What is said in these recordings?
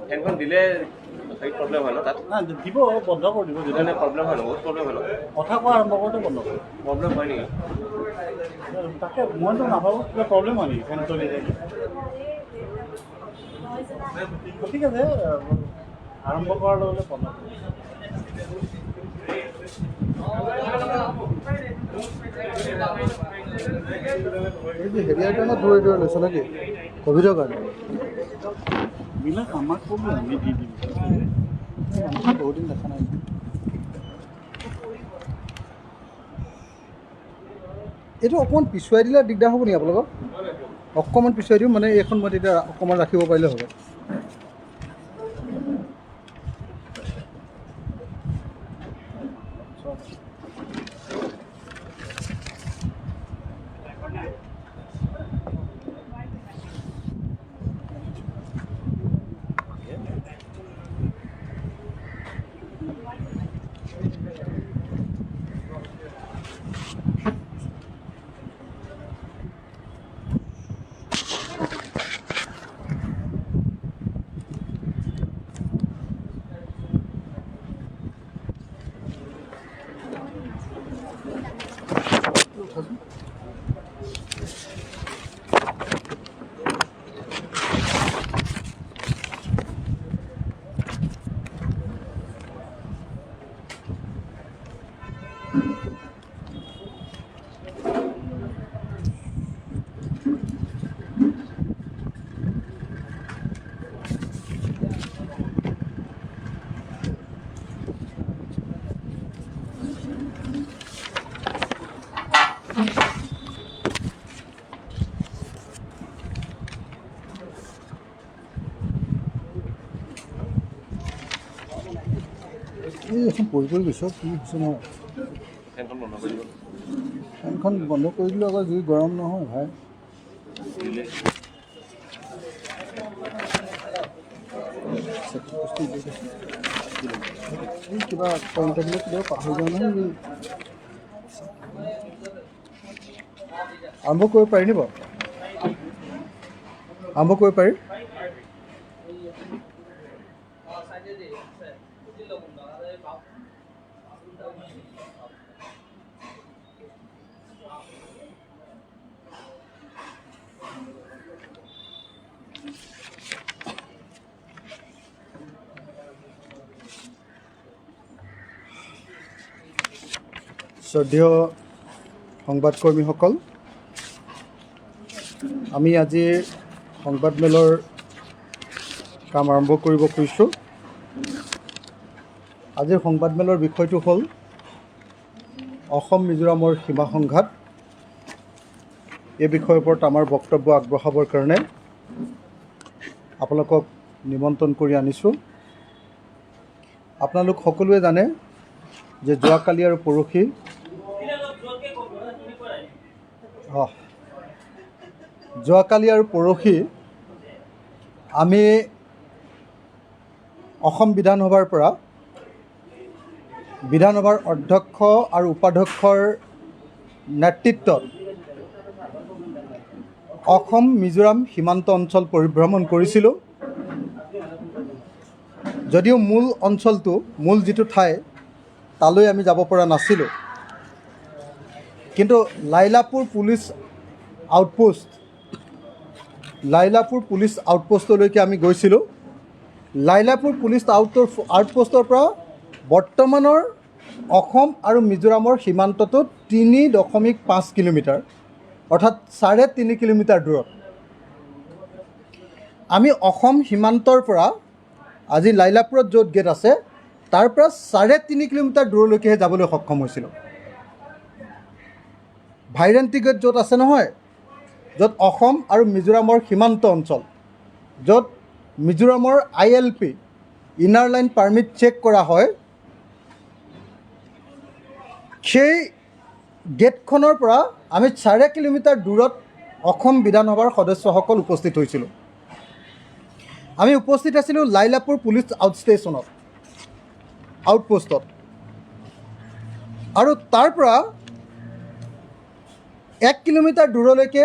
ফেনখন দিলে প্ৰব্লেম হয় ন তাত দিব বন্ধ কৰি দিব যদি প্ৰব্লেম হয় ন বহুত প্ৰব্লেম হয় ন কথা কোৱা আৰম্ভ কৰোঁতে বন্ধ কৰিব প্ৰব্লেম হয় নেকি তাকে মইতো নাভাবোঁ কিবা প্ৰব্লেম হয় নেকি ফেন চলি থাকে ঠিক আছে আৰম্ভ কৰাৰ লগে লগে বন্ধ এই যে হেৰিয়াৰ কাৰণে দূৰে দূৰে লৈছে নেকি ক'ভিডৰ কাৰণে বিলাক আমাক ক'ব আমি দি দিম বহুত দিন দেখা নাই এইটো অকণমান পিছুৱাই দিলে দিগদাৰ হ'ব নেকি আপোনালোকৰ অকণমান পিছুৱাই দিওঁ মানে এইখন মই তেতিয়া অকণমান ৰাখিব পাৰিলে হ'ব এই এখন পৰি গৈছোঁ কি হৈছে নহয় ফেনখন বন্ধ কৰি দিব ফেনখন বন্ধ কৰি দিলোঁ আকৌ জুই গৰম নহয় ভাই কিবা কণ্টেক্ট কিবা পাহৰি যাওঁ নহয় আৰম্ভ কৰিব পাৰি নি বাৰু আৰম্ভ কৰিব পাৰি শ্ৰদ্ধেয় সংবাদকৰ্মীসকল আমি আজিৰ সংবাদমেলৰ কাম আৰম্ভ কৰিব খুজিছোঁ আজিৰ সংবাদমেলৰ বিষয়টো হ'ল অসম মিজোৰামৰ সীমা সংঘাত এই বিষয়ৰ ওপৰত আমাৰ বক্তব্য আগবঢ়াবৰ কাৰণে আপোনালোকক নিমন্ত্ৰণ কৰি আনিছোঁ আপোনালোক সকলোৱে জানে যে যোৱাকালি আৰু পৰহি যোৱাকালি আৰু পৰহি আমি অসম বিধানসভাৰ পৰা বিধানসভাৰ অধ্যক্ষ আৰু উপাধ্যক্ষৰ নেতৃত্বত অসম মিজোৰাম সীমান্ত অঞ্চল পৰিভ্ৰমণ কৰিছিলোঁ যদিও মূল যিটো ঠাই তালৈ আমি যাব পৰা নাছিলোঁ কিন্তু Lailapur police outpost Lailapur police আউটপোষ্টলৈকে আমি গৈছিলোঁ। লাইলাপুৰ পুলিচ আউটপোষ্টৰ পৰা বৰ্তমানৰ অসম আৰু মিজোৰামৰ সীমান্তটো 3.5 কিলোমিটাৰ, অৰ্থাৎ 3.5 কিলোমিটাৰ দূৰত। আমি অসম সীমান্তৰ পৰা আজি লাইলাপুৰত য'ত গেট আছে তাৰ পৰা 3.5 কিলোমিটাৰ দূৰলৈকেহে যাবলৈ সক্ষম হৈছিলোঁ। ভাইৰেণ্টি গেট য'ত আছে নহয়, য'ত অসম আৰু মিজোৰামৰ সীমান্ত অঞ্চল, য'ত মিজোৰামৰ ILP inner line permit check কৰা হয়, সেই গেটখনৰ পৰা আমি 4.5 কিলোমিটাৰ দূৰত অসম বিধানসভাৰ সদস্যসকল উপস্থিত হৈছিলোঁ। আমি উপস্থিত আছিলোঁ লাইলাপুৰ পুলিচ আউটপোষ্টত, আৰু তাৰ পৰা 1 কিলোমিটাৰ দূৰলৈকে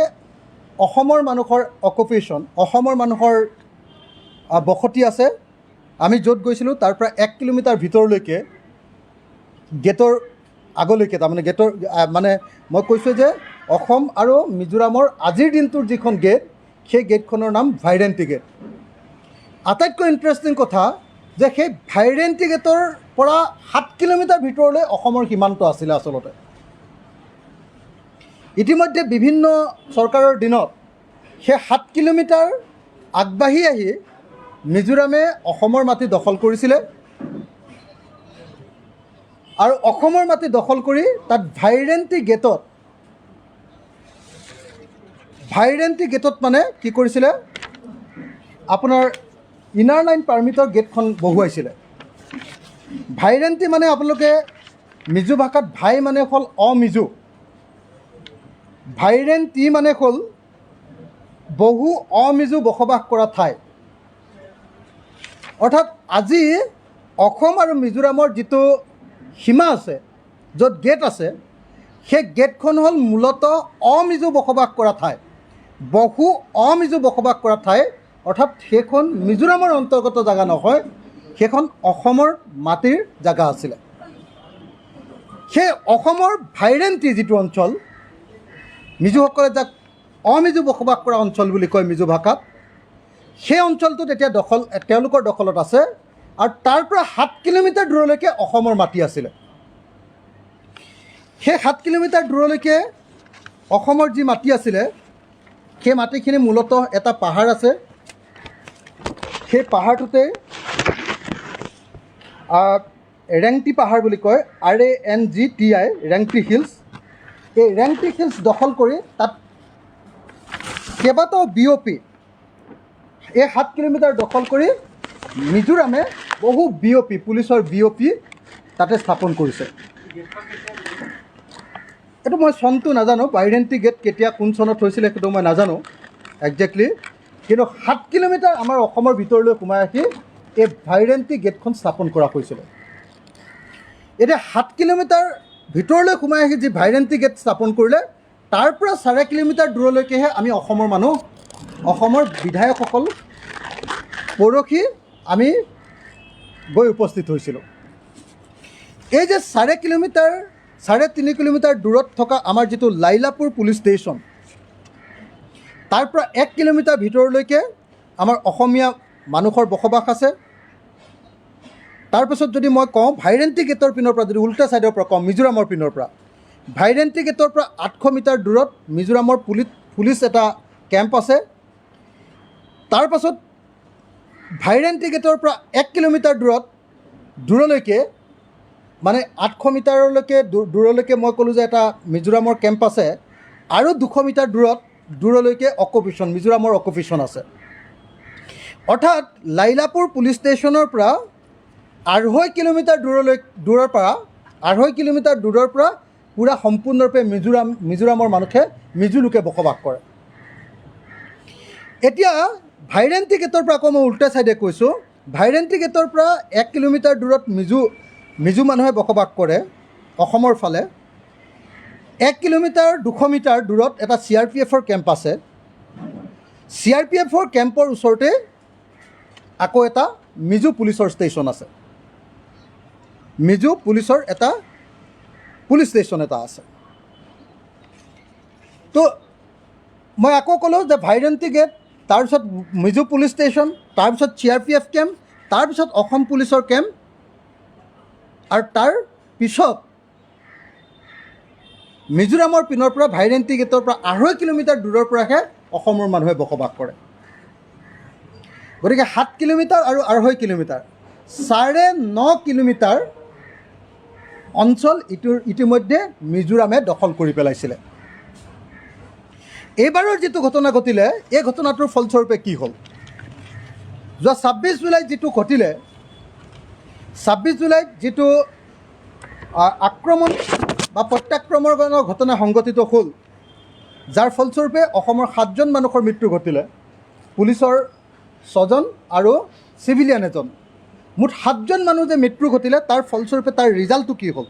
অসমৰ মানুহৰ অকুপেশ্যন, অসমৰ মানুহৰ বসতি আছে। আমি য'ত গৈছিলোঁ তাৰ পৰা 1 কিলোমিটাৰ ভিতৰলৈকে গেটৰ আগলৈকে, তাৰমানে গেটৰ মানে মই কৈছোঁ যে অসম আৰু মিজোৰামৰ আজিৰ দিনটোৰ যিখন গেট, সেই গেটখনৰ নাম ভাইৰেণ্টি গেট। আটাইতকৈ ইণ্টাৰেষ্টিং কথা যে সেই ভাইৰেণ্টি গেটৰ পৰা 7 কিলোমিটাৰ ভিতৰলৈ অসমৰ সীমান্ত আছিলে আচলতে। ইতিমধ্যে বিভিন্ন চৰকাৰৰ দিনত সেই 7 কিলোমিটাৰ আগবাঢ়ি আহি মিজোৰামে অসমৰ মাটি দখল কৰিছিলে, আৰু অসমৰ মাটি দখল কৰি তাত ভাইৰেণ্টি গেটত মানে কি কৰিছিলে, আপোনাৰ ইনাৰ লাইন পাৰ্মিটৰ গেটখন বহুৱাইছিলে। ভাইৰেণ্টি মানে আপোনালোকে মিজো ভাষাত ভাই মানে হ'ল অমিজো, ভাইৰেণ্টি মানে হ'ল বহু অমিজো বসবাস কৰা ঠাই। অৰ্থাৎ আজি অসম আৰু মিজোৰামৰ যিটো সীমা আছে, য'ত গেট আছে, সেই গেটখন হ'ল মূলতঃ অমিজো বসবাস কৰা ঠাই, বহু অমিজো বসবাস কৰা ঠাই। অৰ্থাৎ সেইখন মিজোৰামৰ অন্তৰ্গত জেগা নহয়, সেইখন অসমৰ মাটিৰ জেগা আছিলে। সেই অসমৰ ভাইৰেণ্টি যিটো অঞ্চল, মিজোসকলে যাক অমিজো বসবাস কৰা অঞ্চল বুলি কয় মিজো ভাষাত, সেই অঞ্চলটোত এতিয়া তেওঁলোকৰ দখলত আছে, আৰু তাৰ পৰা 7 কিলোমিটাৰ দূৰলৈকে অসমৰ মাটি আছিলে। সেই 7 কিলোমিটাৰ দূৰলৈকে অসমৰ যি মাটি আছিলে, সেই মাটিখিনি মূলতঃ এটা পাহাৰ আছে। সেই পাহাৰটোতে ৰেংটি পাহাৰ বুলি কয়, RANGTI, ৰেংটি হিলছ। এই ৰেংটি হিলছ দখল কৰি তাত কেইবাটাও BOP, এই 7 কিলোমিটাৰ দখল কৰি মিজোৰামে বহু BOP, পুলিচৰ BOP তাতে স্থাপন কৰিছে। এইটো মই চনটো নাজানো, ভাইৰেণ্টি গেট কেতিয়া কোন চনত হৈছিলে সেইটো মই নাজানো একজেক্টলি, কিন্তু 7 কিলোমিটাৰ আমাৰ অসমৰ ভিতৰলৈ সোমাই আহি এই ভাইৰেণ্টি গেটখন স্থাপন কৰা হৈছিলে। এতিয়া 7 কিলোমিটাৰ ভিতৰলৈ সোমাই আহি যি ভাইৰেণ্টি গেট স্থাপন কৰিলে, তাৰ পৰা 4.5 কিলোমিটাৰ দূৰলৈকেহে আমি অসমৰ মানুহ, অসমৰ বিধায়কসকল পৰহি আমি গৈ উপস্থিত হৈছিলোঁ। এই যে 3.5 কিলোমিটাৰ দূৰত থকা আমাৰ যিটো লাইলাপুৰ পুলিচ ষ্টেচন, তাৰ পৰা 1 কিলোমিটাৰ ভিতৰলৈকে আমাৰ অসমীয়া মানুহৰ বসবাস আছে। তাৰপিছত যদি মই কওঁ ভাইৰেণ্টি গেটৰ পিনৰ পৰা, যদি উল্টা ছাইডৰ পৰা কওঁ মিজোৰামৰ পিনৰ পৰা, ভাইৰেণ্টি গেটৰ পৰা 800 মিটাৰ দূৰত মিজোৰামৰ পুলিচ এটা কেম্প আছে। তাৰপাছত ভাইৰেণ্টি গেটৰ পৰা 1 কিলোমিটাৰ দূৰলৈকে, মানে 800 মিটাৰলৈকে দূৰলৈকে মই ক'লোঁ যে এটা মিজোৰামৰ কেম্প আছে, আৰু 200 মিটাৰ দূৰলৈকে অকুপেশ্যন, মিজোৰামৰ অকুপেশ্যন আছে। অৰ্থাৎ লাইলাপুৰ পুলিচ ষ্টেচনৰ পৰা 2.5 কিলোমিটাৰ দূৰৰ পৰা পূৰা সম্পূৰ্ণৰূপে মিজোৰামৰ মানুহে, মিজো লোকে বসবাস কৰে। এতিয়া ভাইৰেণ্টি গেটৰ পৰা আকৌ মই উল্টা ছাইডে কৈছোঁ, ভাইৰেণ্টি গেটৰ পৰা 1 কিলোমিটাৰ দূৰত মিজো মানুহে বসবাস কৰে অসমৰ ফালে। 1 কিলোমিটাৰ 200 মিটাৰ দূৰত এটা CRPFৰ কেম্প আছে। CRPFৰ কেম্পৰ ওচৰতে আকৌ এটা মিজো পুলিচৰ ষ্টেচন আছে, মিজো পুলিচৰ এটা পুলিচ ষ্টেচন এটা আছে। তো মই আকৌ ক'লোঁ যে ভাইৰেণ্টি গেট তাৰপিছত মিজো পুলিচ ষ্টেচন, তাৰপিছত CRPF কেম্প, তাৰপিছত অসম পুলিচৰ কেম্প, আৰু তাৰ পিছত মিজোৰামৰ পিনৰ পৰা ভাইৰেণ্টি গেটৰ পৰা 2.5 কিলোমিটাৰ দূৰৰ পৰাহে অসমৰ মানুহে বসবাস কৰে। গতিকে 7 কিলোমিটাৰ আৰু 2.5 কিলোমিটাৰ 9.5 কিলোমিটাৰ অঞ্চল ইতিমধ্যে মিজোৰামে দখল কৰি পেলাইছিলে। এইবাৰৰ যিটো ঘটনা ঘটিলে, এই ঘটনাটোৰ ফলস্বৰূপে কি হ'ল? যোৱা 26 জুলাইত যিটো ঘটিলে, 26 জুলাইত যিটো আক্ৰমণ বা প্ৰত্যাক্ৰমণৰ ঘটনা সংঘটিত হ'ল, যাৰ ফলস্বৰূপে অসমৰ 7জন মানুহৰ মৃত্যু ঘটিলে, পুলিচৰ 6জন আৰু চিভিলিয়ান এজন, মুঠ 7জন মানুহ যে মৃত্যু ঘটিলে, তাৰ ফলস্বৰূপে তাৰ ৰিজাল্টটো কি হ'ল?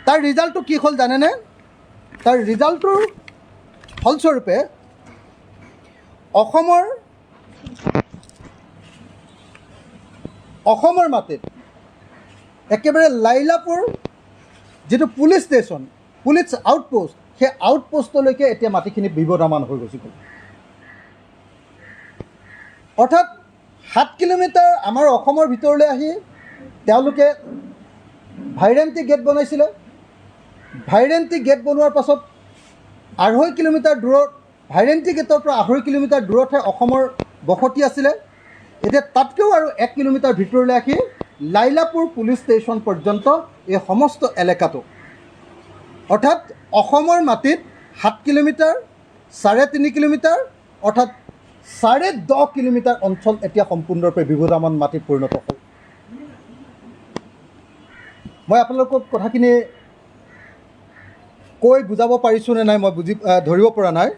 তাৰ ৰিজাল্টটো কি হ'ল জানেনে? তাৰ ৰিজাল্টটোৰ ফলস্বৰূপে অসমৰ মাটিত একেবাৰে লাইলাপুৰ যিটো পুলিচ ষ্টেচন, পুলিচ আউটপোষ্ট, সেই আউটপোষ্টলৈকে এতিয়া মাটিখিনি বিবদমান হৈ গৈছে। অৰ্থাৎ 7 কিলোমিটাৰ আমাৰ অসমৰ ভিতৰলৈ আহি তেওঁলোকে ভাইৰেণ্টি গেট বনাইছিলে। ভাইৰেণ্টি গেট বনোৱাৰ পাছত 2.5 কিলোমিটাৰ দূৰত, ভাইৰেণ্টি গেটৰ পৰা 2.5 কিলোমিটাৰ দূৰতহে অসমৰ বসতি আছিলে। এতিয়া তাতকৈও আৰু 1 কিলোমিটাৰ ভিতৰলৈ আহি লাইলাপুৰ পুলিচ ষ্টেচন পৰ্যন্ত এই সমস্ত এলেকাটো, অৰ্থাৎ অসমৰ মাটিত 7 কিলোমিটাৰ, 3.5 কিলোমিটাৰ, অৰ্থাৎ 10.5 কিলোমিটাৰ অঞ্চল এতিয়া সম্পূৰ্ণৰূপে বিবদমান মাটিত পৰিণত হ'ল। মই আপোনালোকক কথাখিনি কৈ বুজাব পাৰিছোঁ নে নাই মই ধৰিব পৰা নাই।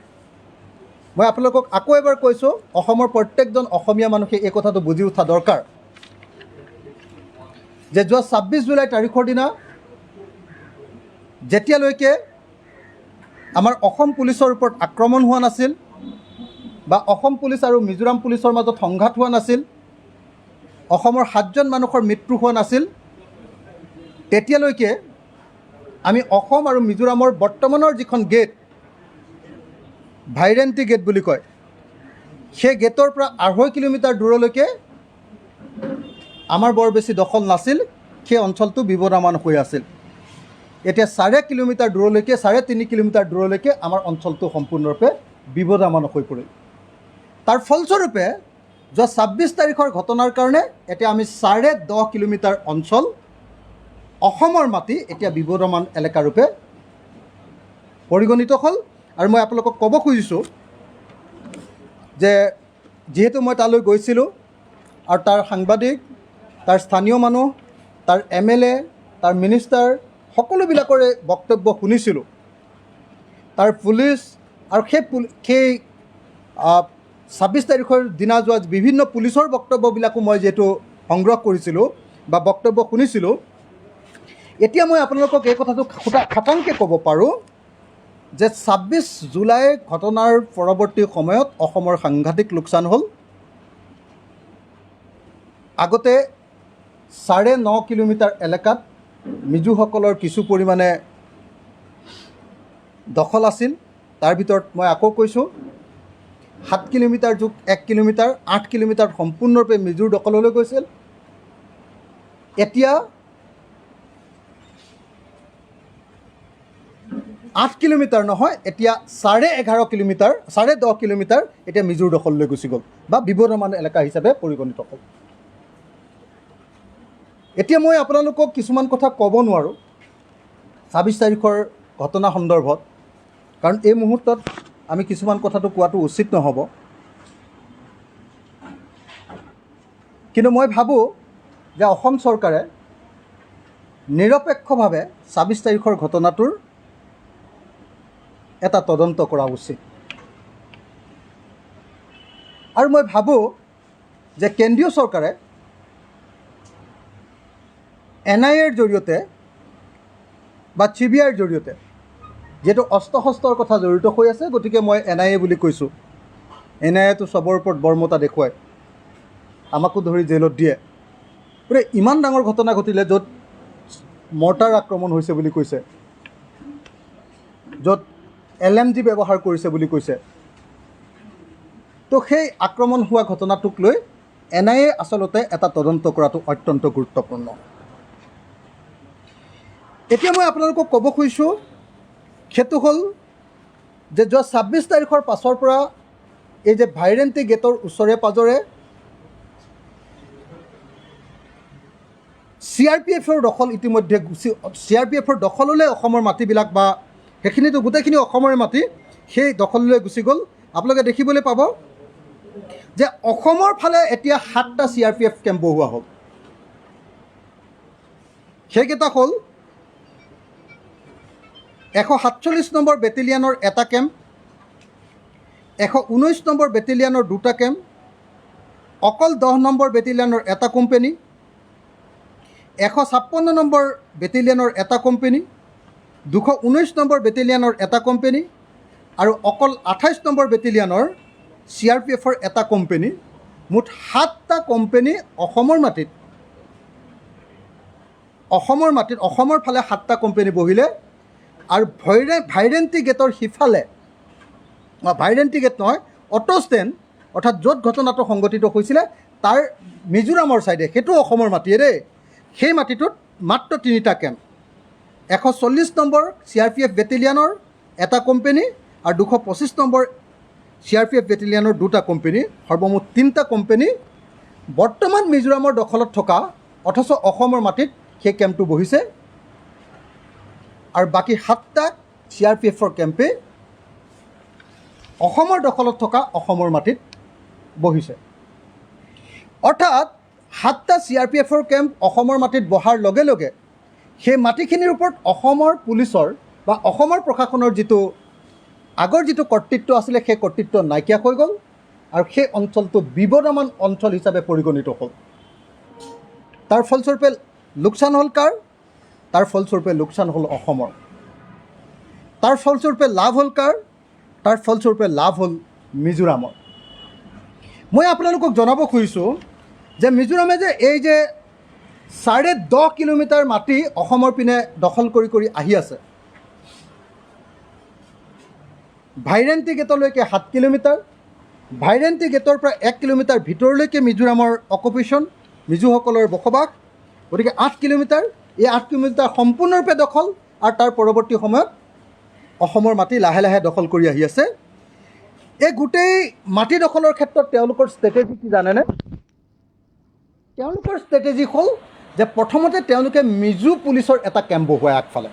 মই আপোনালোকক আকৌ এবাৰ কৈছোঁ, অসমৰ প্ৰত্যেকজন অসমীয়া মানুহে এই কথাটো বুজি উঠা দৰকাৰ যে যোৱা 26 জুলাই তাৰিখৰ দিনা যেতিয়ালৈকে আমাৰ অসম পুলিচৰ ওপৰত আক্ৰমণ হোৱা নাছিল বা অসম পুলিচ আৰু মিজোৰাম পুলিচৰ মাজত সংঘাত হোৱা নাছিল, অসমৰ 7জন মানুহৰ মৃত্যু হোৱা নাছিল, তেতিয়ালৈকে আমি অসম আৰু মিজোৰামৰ বৰ্তমানৰ যিখন গেট, ভাইৰেণ্টি গেট বুলি কয়, সেই গেটৰ পৰা 2.5 কিলোমিটাৰ দূৰলৈকে আমাৰ বৰ বেছি দখল নাছিল, সেই অঞ্চলটো বিবদমান হৈ আছিল। এতিয়া 4 কিলোমিটাৰ দূৰলৈকে, 3.5 কিলোমিটাৰ দূৰলৈকে আমাৰ অঞ্চলটো সম্পূৰ্ণৰূপে বিবদমান হৈ পৰিল। তাৰ ফলস্বৰূপে যোৱা 26 তাৰিখৰ ঘটনাৰ কাৰণে এতিয়া আমি 10.5 কিলোমিটাৰ অঞ্চল অসমৰ মাটি এতিয়া বিবদমান এলেকাৰূপে পৰিগণিত হ'ল। আৰু মই আপোনালোকক ক'ব খুজিছোঁ যে যিহেতু মই তালৈ গৈছিলোঁ আৰু তাৰ সাংবাদিক, তাৰ স্থানীয় মানুহ, তাৰ MLA, তাৰ মিনিষ্টাৰ সকলোবিলাকৰে বক্তব্য শুনিছিলোঁ, তাৰ পুলিচ আৰু সেই 26 তাৰিখৰ দিনা যোৱা বিভিন্ন পুলিচৰ বক্তব্যবিলাকো মই যিহেতু সংগ্ৰহ কৰিছিলোঁ বা বক্তব্য শুনিছিলোঁ, এতিয়া মই আপোনালোকক এই কথাটো খাটাংকৈ ক'ব পাৰোঁ যে 26 জুলাই ঘটনাৰ পৰৱৰ্তী সময়ত অসমৰ সাংঘাতিক লোকচান হ'ল। আগতে 9.5 কিলোমিটাৰ এলেকাত মিজোসকলৰ কিছু পৰিমাণে দখল আছিল। তাৰ ভিতৰত মই আকৌ কৈছোঁ, 7 কিলোমিটাৰ যোগ 1 কিলোমিটাৰ, 8 কিলোমিটাৰ সম্পূৰ্ণৰূপে মিজোৰ দখললৈ গৈছিল। এতিয়া 8 কিলোমিটাৰ নহয়, এতিয়া 11.5 কিলোমিটাৰ, 10.5 কিলোমিটাৰ এতিয়া মিজোৰ দখললৈ গুচি গ'ল বা বিবদমান এলেকা হিচাপে পৰিগণিত হ'ল। এতিয়া মই আপোনালোকক কিছুমান কথা ক'ব নোৱাৰোঁ 26 তাৰিখৰ ঘটনা সন্দৰ্ভত, কাৰণ এই মুহূৰ্তত আমি কিছুমান কথাটো কোৱাটো উচিত নহ'ব। কিন্তু মই ভাবোঁ যে অসম চৰকাৰে নিৰপেক্ষভাৱে 26 তাৰিখৰ ঘটনাটোৰ এটা তদন্ত কৰা উচিত। আৰু মই ভাবোঁ যে কেন্দ্ৰীয় চৰকাৰে NIAৰ জৰিয়তে বা CBIৰ জৰিয়তে, যিহেতু অস্ত্ৰ শস্ত্ৰৰ কথা জড়িত হৈ আছে, গতিকে মই NIA বুলি কৈছোঁ। NIAটো চবৰ ওপৰত বৰ্মতা দেখুৱায়, আমাকো ধৰি জেলত দিয়ে। গতিকে ইমান ডাঙৰ ঘটনা ঘটিলে, য'ত মৰ্টাৰ আক্ৰমণ হৈছে বুলি কৈছে, য'ত LMG ব্যৱহাৰ কৰিছে বুলি কৈছে, তো সেই আক্ৰমণ হোৱা ঘটনাটোক লৈ NIA আচলতে এটা তদন্ত কৰাটো অত্যন্ত গুৰুত্বপূৰ্ণ। এতিয়া মই আপোনালোকক ক'ব খুজিছোঁ সেইটো হ'ল যে যোৱা 26 তাৰিখৰ পাছৰ পৰা এই যে ভাইৰেণ্টি গেটৰ ওচৰে পাজৰে CRPFৰ দখল ইতিমধ্যে CRPFৰ দখললৈ অসমৰ মাটিবিলাক বা সেইখিনিতো গোটেইখিনি অসমৰে মাটি সেই দখললৈ গুচি গ'ল। আপোনালোকে দেখিবলৈ পাব যে অসমৰ ফালে এতিয়া 7টা CRPF কেম্প বহোৱা হ'ল। সেইকেইটা হ'ল 147 নম্বৰ বেটেলিয়ানৰ এটা কেম্প, 119 নম্বৰ বেটেলিয়ানৰ দুটা কেম্প, অকল 10 নম্বৰ বেটেলিয়ানৰ এটা কোম্পানী, 156 নম্বৰ বেটেলিয়ানৰ এটা কোম্পানী, 219 নম্বৰ বেটেলিয়ানৰ এটা কোম্পানী আৰু অকল 28 নম্বৰ বেটেলিয়ানৰ CRPFৰ এটা কোম্পানী, মুঠ 7টা কোম্পানী অসমৰ মাটিত অসমৰ ফালে 7টা কোম্পানী বহিলে। আৰু ভাইৰেণ্টি গেটৰ সিফালে ভাইৰেণ্টি গেট নহয়, অটো ষ্টেণ্ড অৰ্থাৎ য'ত ঘটনাটো সংঘটিত হৈছিলে তাৰ মিজোৰামৰ ছাইডে, সেইটো অসমৰ মাটিয়ে দেই, সেই মাটিটোত মাত্ৰ 3টা কেম্প, 140 নম্বৰ CRPF বেটেলিয়ানৰ এটা কোম্পানী আৰু 225 নম্বৰ CRPF বেটেলিয়ানৰ দুটা কোম্পানী, সৰ্বমুঠ 3টা কোম্পানী বৰ্তমান মিজোৰামৰ দখলত থকা অথচ অসমৰ মাটিত সেই কেম্পটো বহিছে। আৰু বাকী 7টা CRPFৰ কেম্পে অসমৰ দখলত থকা অসমৰ মাটিত বহিছে। অৰ্থাৎ 7টা CRPFৰ কেম্প অসমৰ মাটিত বহাৰ লগে লগে সেই মাটিখিনিৰ ওপৰত অসমৰ পুলিচৰ বা অসমৰ প্ৰশাসনৰ আগৰ যিটো কৰ্তৃত্ব আছিলে সেই কৰ্তৃত্ব নাইকিয়া হৈ গ'ল আৰু সেই অঞ্চলটো বিবদমান অঞ্চল হিচাপে পৰিগণিত হ'ল। তাৰ ফলস্বৰূপে লোকচান হ'ল কাৰ? তাৰ ফলস্বৰূপে লোকচান হ'ল অসমৰ। তাৰ ফলস্বৰূপে লাভ হ'ল কাৰ? তাৰ ফলস্বৰূপে লাভ হ'ল মিজোৰামৰ। মই আপোনালোকক জনাব খুজিছোঁ যে মিজোৰামে যে এই যে 10.5 কিলোমিটাৰ মাটি অসমৰ পিনে দখল কৰি আহি আছে, ভাইৰেণ্টি গেটলৈকে 7 কিলোমিটাৰ, ভাইৰেণ্টি গেটৰ পৰা 1 কিলোমিটাৰ ভিতৰলৈকে মিজোৰামৰ অকুপেশ্যন, মিজোসকলৰ বসবাস, গতিকে 8 কিলোমিটাৰ, এই 8 কিলোমিটাৰ সম্পূৰ্ণৰূপে দখল আৰু তাৰ পৰৱৰ্তী সময়ত অসমৰ মাটি লাহে লাহে দখল কৰি আহি আছে। এই গোটেই মাটি দখলৰ ক্ষেত্ৰত তেওঁলোকৰ ষ্ট্ৰেটেজি কি জানেনে? তেওঁলোকৰ ষ্ট্ৰেটেজি হ'ল যে প্ৰথমতে তেওঁলোকে মিজো পুলিচৰ এটা কেম্প বহুৱায় আগফালে।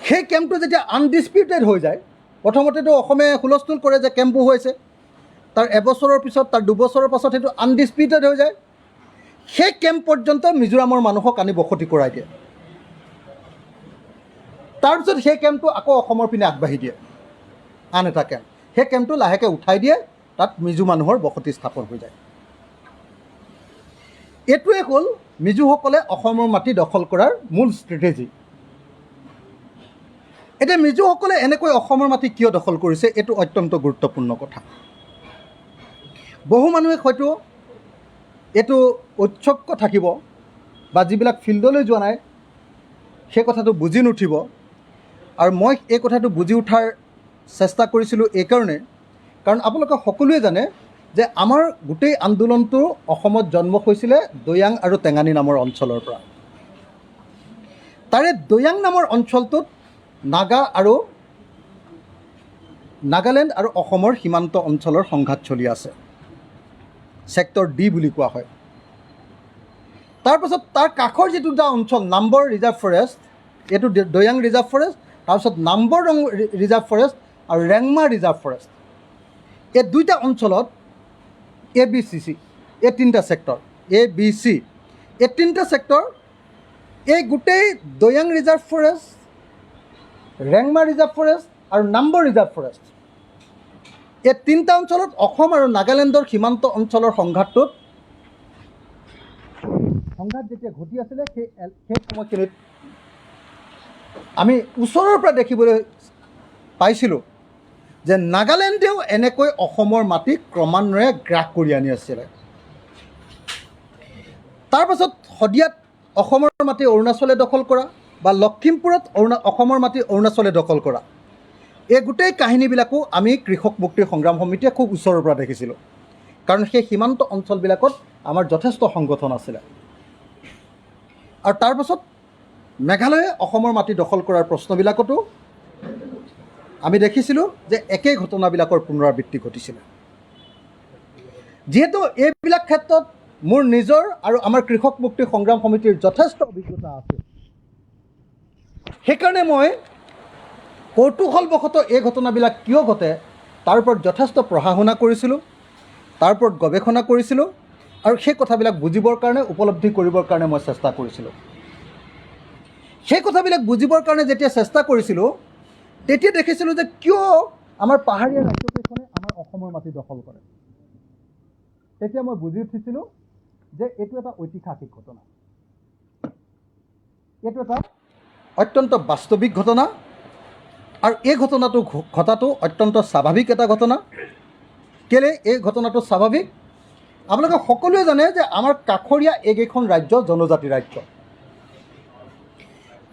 সেই কেম্পটো যেতিয়া আনডিছপিউটেড হৈ যায়, প্ৰথমতেতো অসমে হুলস্থুল কৰে যে কেম্প বহুৱাইছে, তাৰ এবছৰৰ পিছত তাৰ 2 বছৰৰ পাছত সেইটো আনডিছপিউটেড হৈ যায়। সেই কেম্প পৰ্যন্ত মিজোৰামৰ মানুহক আনি বসতি কৰাই দিয়ে। তাৰপিছত সেই কেম্পটো আকৌ অসমৰ পিনে আগবাঢ়ি দিয়ে আন এটা কেম্প, সেই কেম্পটো লাহেকৈ উঠাই দিয়ে, তাত মিজো মানুহৰ বসতি স্থাপন হৈ যায়। এইটোৱে হ'ল মিজোসকলে অসমৰ মাটি দখল কৰাৰ মূল ষ্ট্ৰেটেজি। এতিয়া মিজোসকলে এনেকৈ অসমৰ মাটি কিয় দখল কৰিছে, এইটো অত্যন্ত গুৰুত্বপূৰ্ণ কথা। বহু মানুহে হয়তো এইটো ঔৎসুক্য থাকিব বা যিবিলাক ফিল্ডলৈ যোৱা নাই সেই কথাটো বুজি নুঠিব। আৰু মই এই কথাটো বুজি উঠাৰ চেষ্টা কৰিছিলোঁ এইকাৰণে, কাৰণ আপোনালোকে সকলোৱে জানে যে আমাৰ গোটেই আন্দোলনটো অসমত জন্ম হৈছিলে দৈয়াং আৰু টেঙানী নামৰ অঞ্চলৰ পৰা। তাৰে দৈয়াং নামৰ অঞ্চলটোত নাগালেণ্ড আৰু অসমৰ সীমান্ত অঞ্চলৰ সংঘাত চলি আছে, ছেক্টৰ D বুলি কোৱা হয়। তাৰপাছত তাৰ কাষৰ যিটো এটা অঞ্চল নাম্বৰ ৰিজাৰ্ভ ফৰেষ্ট, এইটো দৈয়াং ৰিজাৰ্ভ ফৰেষ্ট, তাৰপিছত নাম্বৰ ৰিজাৰ্ভ ফৰেষ্ট আৰু ৰেংমা ৰিজাৰ্ভ ফৰেষ্ট, এই দুইটা অঞ্চলত ABCC, এই 3টা ছেক্টৰ ABC, এই 3টা ছেক্টৰ, এই গোটেই Doiyang reserve forest, Rengma reserve forest আৰু নাম্বৰ ৰিজাৰ্ভ ফৰেষ্ট, এই 3টা অঞ্চলত অসম আৰু নাগালেণ্ডৰ সীমান্ত অঞ্চলৰ সংঘাত যেতিয়া ঘটি আছিলে সেই সময়খিনিত আমি ওচৰৰ পৰা দেখিবলৈ পাইছিলোঁ যে নাগালেণ্ডেও এনেকৈ অসমৰ মাটি ক্ৰমান্বয়ে গ্ৰাস কৰি আনি আছিলে। তাৰপাছত শদিয়াত অসমৰ মাটি অৰুণাচলে দখল কৰা বা লখিমপুৰত অসমৰ মাটি অৰুণাচলে দখল কৰা, এই গোটেই কাহিনীবিলাকো আমি কৃষক মুক্তি সংগ্ৰাম সমিতিয়ে খুব ওচৰৰ পৰা দেখিছিলোঁ, কাৰণ সেই সীমান্ত অঞ্চলবিলাকত আমাৰ যথেষ্ট সংগঠন আছিলে। আৰু তাৰ পাছত মেঘালয়ে অসমৰ মাটি দখল কৰাৰ প্ৰশ্নবিলাকতো আমি দেখিছিলোঁ যে একেই ঘটনাবিলাকৰ পুনৰাবৃত্তি ঘটিছিলে। যিহেতু এইবিলাক ক্ষেত্ৰত মোৰ নিজৰ আৰু আমাৰ কৃষক মুক্তি সংগ্ৰাম সমিতিৰ যথেষ্ট অভিজ্ঞতা আছে, সেইকাৰণে মই কৌতূহলবশতঃ এই ঘটনাবিলাক কিয় ঘটে তাৰ ওপৰত যথেষ্ট পঢ়া শুনা কৰিছিলোঁ, তাৰ ওপৰত গৱেষণা কৰিছিলোঁ আৰু সেই কথাবিলাক বুজিবৰ কাৰণে, উপলব্ধি কৰিবৰ কাৰণে মই চেষ্টা কৰিছিলোঁ। সেই কথাবিলাক বুজিবৰ কাৰণে যেতিয়া চেষ্টা কৰিছিলোঁ, তেতিয়া দেখিছিলোঁ যে কিয় আমাৰ পাহাৰীয়া ৰাজ্যকেইখনে আমাৰ অসমৰ মাটি দখল কৰে। তেতিয়া মই বুজি উঠিছিলোঁ যে এইটো এটা ঐতিহাসিক ঘটনা, এইটো এটা অত্যন্ত বাস্তৱিক ঘটনা আৰু এই ঘটনাটো ঘটাটো অত্যন্ত স্বাভাৱিক এটা ঘটনা। কেলৈ এই ঘটনাটো স্বাভাৱিক? আপোনালোকে সকলোৱে জানে যে আমাৰ কাষৰীয়া এইকেইখন ৰাজ্য জনজাতি ৰাজ্য।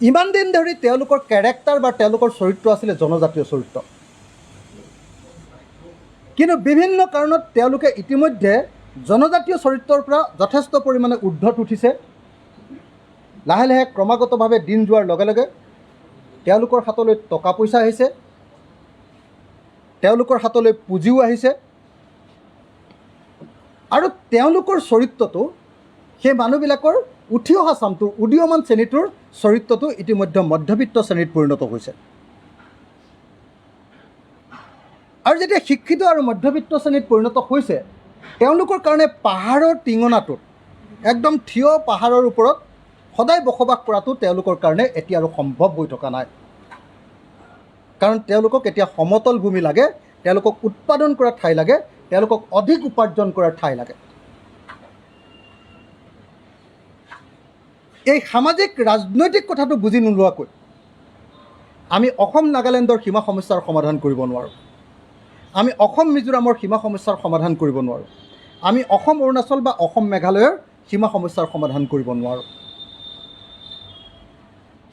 ইমান দিন ধৰি তেওঁলোকৰ কেৰেক্টাৰ বা তেওঁলোকৰ চৰিত্ৰ আছিলে জনজাতীয় চৰিত্ৰ, কিন্তু বিভিন্ন কাৰণত তেওঁলোকে ইতিমধ্যে জনজাতীয় চৰিত্ৰৰ পৰা যথেষ্ট পৰিমাণে ঊৰ্ধত উঠিছে। লাহে লাহে ক্ৰমাগতভাৱে দিন যোৱাৰ লগে লগে তেওঁলোকৰ হাতলৈ টকা পইচা আহিছে, তেওঁলোকৰ হাতলৈ পুঁজিও আহিছে আৰু তেওঁলোকৰ চৰিত্ৰটো, সেই মানুহবিলাকৰ উঠি অহা চামটোৰ উদীয়মান শ্ৰেণীটোৰ চৰিত্ৰটো ইতিমধ্যে মধ্যবিত্ত শ্ৰেণীত পৰিণত হৈছে। আৰু যেতিয়া শিক্ষিত আৰু মধ্যবিত্ত শ্ৰেণীত পৰিণত হৈছে, তেওঁলোকৰ কাৰণে পাহাৰৰ টিঙনাটোত, একদম থিয় পাহাৰৰ ওপৰত সদায় বসবাস কৰাটো তেওঁলোকৰ কাৰণে এতিয়া আৰু সম্ভৱ হৈ থকা নাই। কাৰণ তেওঁলোকক এতিয়া সমতল ভূমি লাগে, তেওঁলোকক উৎপাদন কৰা ঠাই লাগে, তেওঁলোকক অধিক উপাৰ্জন কৰাৰ ঠাই লাগে। এই সামাজিক ৰাজনৈতিক কথাটো বুজি নোলোৱাকৈ আমি অসম নাগালেণ্ডৰ সীমা সমস্যাৰ সমাধান কৰিব নোৱাৰোঁ, আমি অসম মিজোৰামৰ সীমা সমস্যাৰ সমাধান কৰিব নোৱাৰোঁ, আমি অসম অৰুণাচল বা অসম মেঘালয়ৰ সীমা সমস্যাৰ সমাধান কৰিব নোৱাৰোঁ।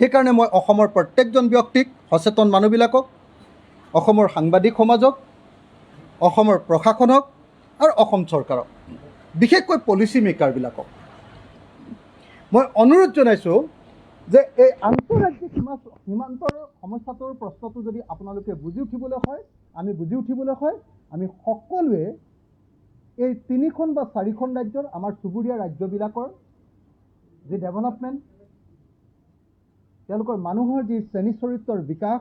সেইকাৰণে মই অসমৰ প্ৰত্যেকজন ব্যক্তিক, সচেতন মানুহবিলাকক, অসমৰ সাংবাদিক সমাজক, অসমৰ প্ৰশাসনক আৰু অসম চৰকাৰক, বিশেষকৈ পলিচি মেকাৰবিলাকক মই অনুৰোধ জনাইছোঁ যে এই আন্তঃৰাজ্যিক সীমান্তৰ সমস্যাটোৰ প্ৰশ্নটো যদি আপোনালোকে বুজি উঠিবলৈ হয়, আমি সকলোৱে এই 3খন বা 4খন ৰাজ্যৰ, আমাৰ চুবুৰীয়া ৰাজ্যবিলাকৰ যি ডেভেলপমেণ্ট, তেওঁলোকৰ মানুহৰ যি শ্ৰেণী চৰিত্ৰৰ বিকাশ,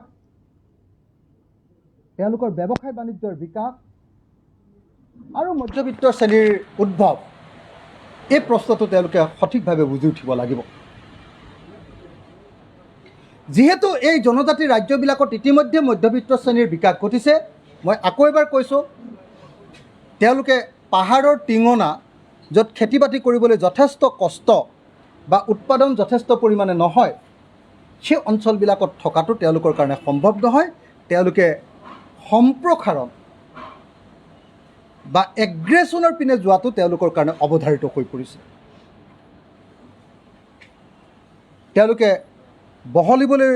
তেওঁলোকৰ ব্যৱসায় বাণিজ্যৰ বিকাশ আৰু মধ্যবিত্ত শ্ৰেণীৰ উদ্ভৱ, এই প্ৰশ্নটো তেওঁলোকে সঠিকভাৱে বুজি উঠিব লাগিব। যিহেতু এই জনজাতি ৰাজ্যবিলাকত ইতিমধ্যে মধ্যবিত্ত শ্ৰেণীৰ বিকাশ ঘটিছে, মই আকৌ এবাৰ কৈছোঁ, তেওঁলোকে পাহাৰৰ টিঙনা, য'ত খেতি বাতি কৰিবলৈ যথেষ্ট কষ্ট বা উৎপাদন যথেষ্ট পৰিমাণে নহয়, সেই অঞ্চলবিলাকত থকাটো তেওঁলোকৰ কাৰণে সম্ভৱ নহয়। তেওঁলোকে সম্প্ৰসাৰণ বা এগ্ৰেশ্যনৰ পিনে যোৱাটো তেওঁলোকৰ কাৰণে অৱধাৰিত হৈ পৰিছে। তেওঁলোকে বহলিবলৈ,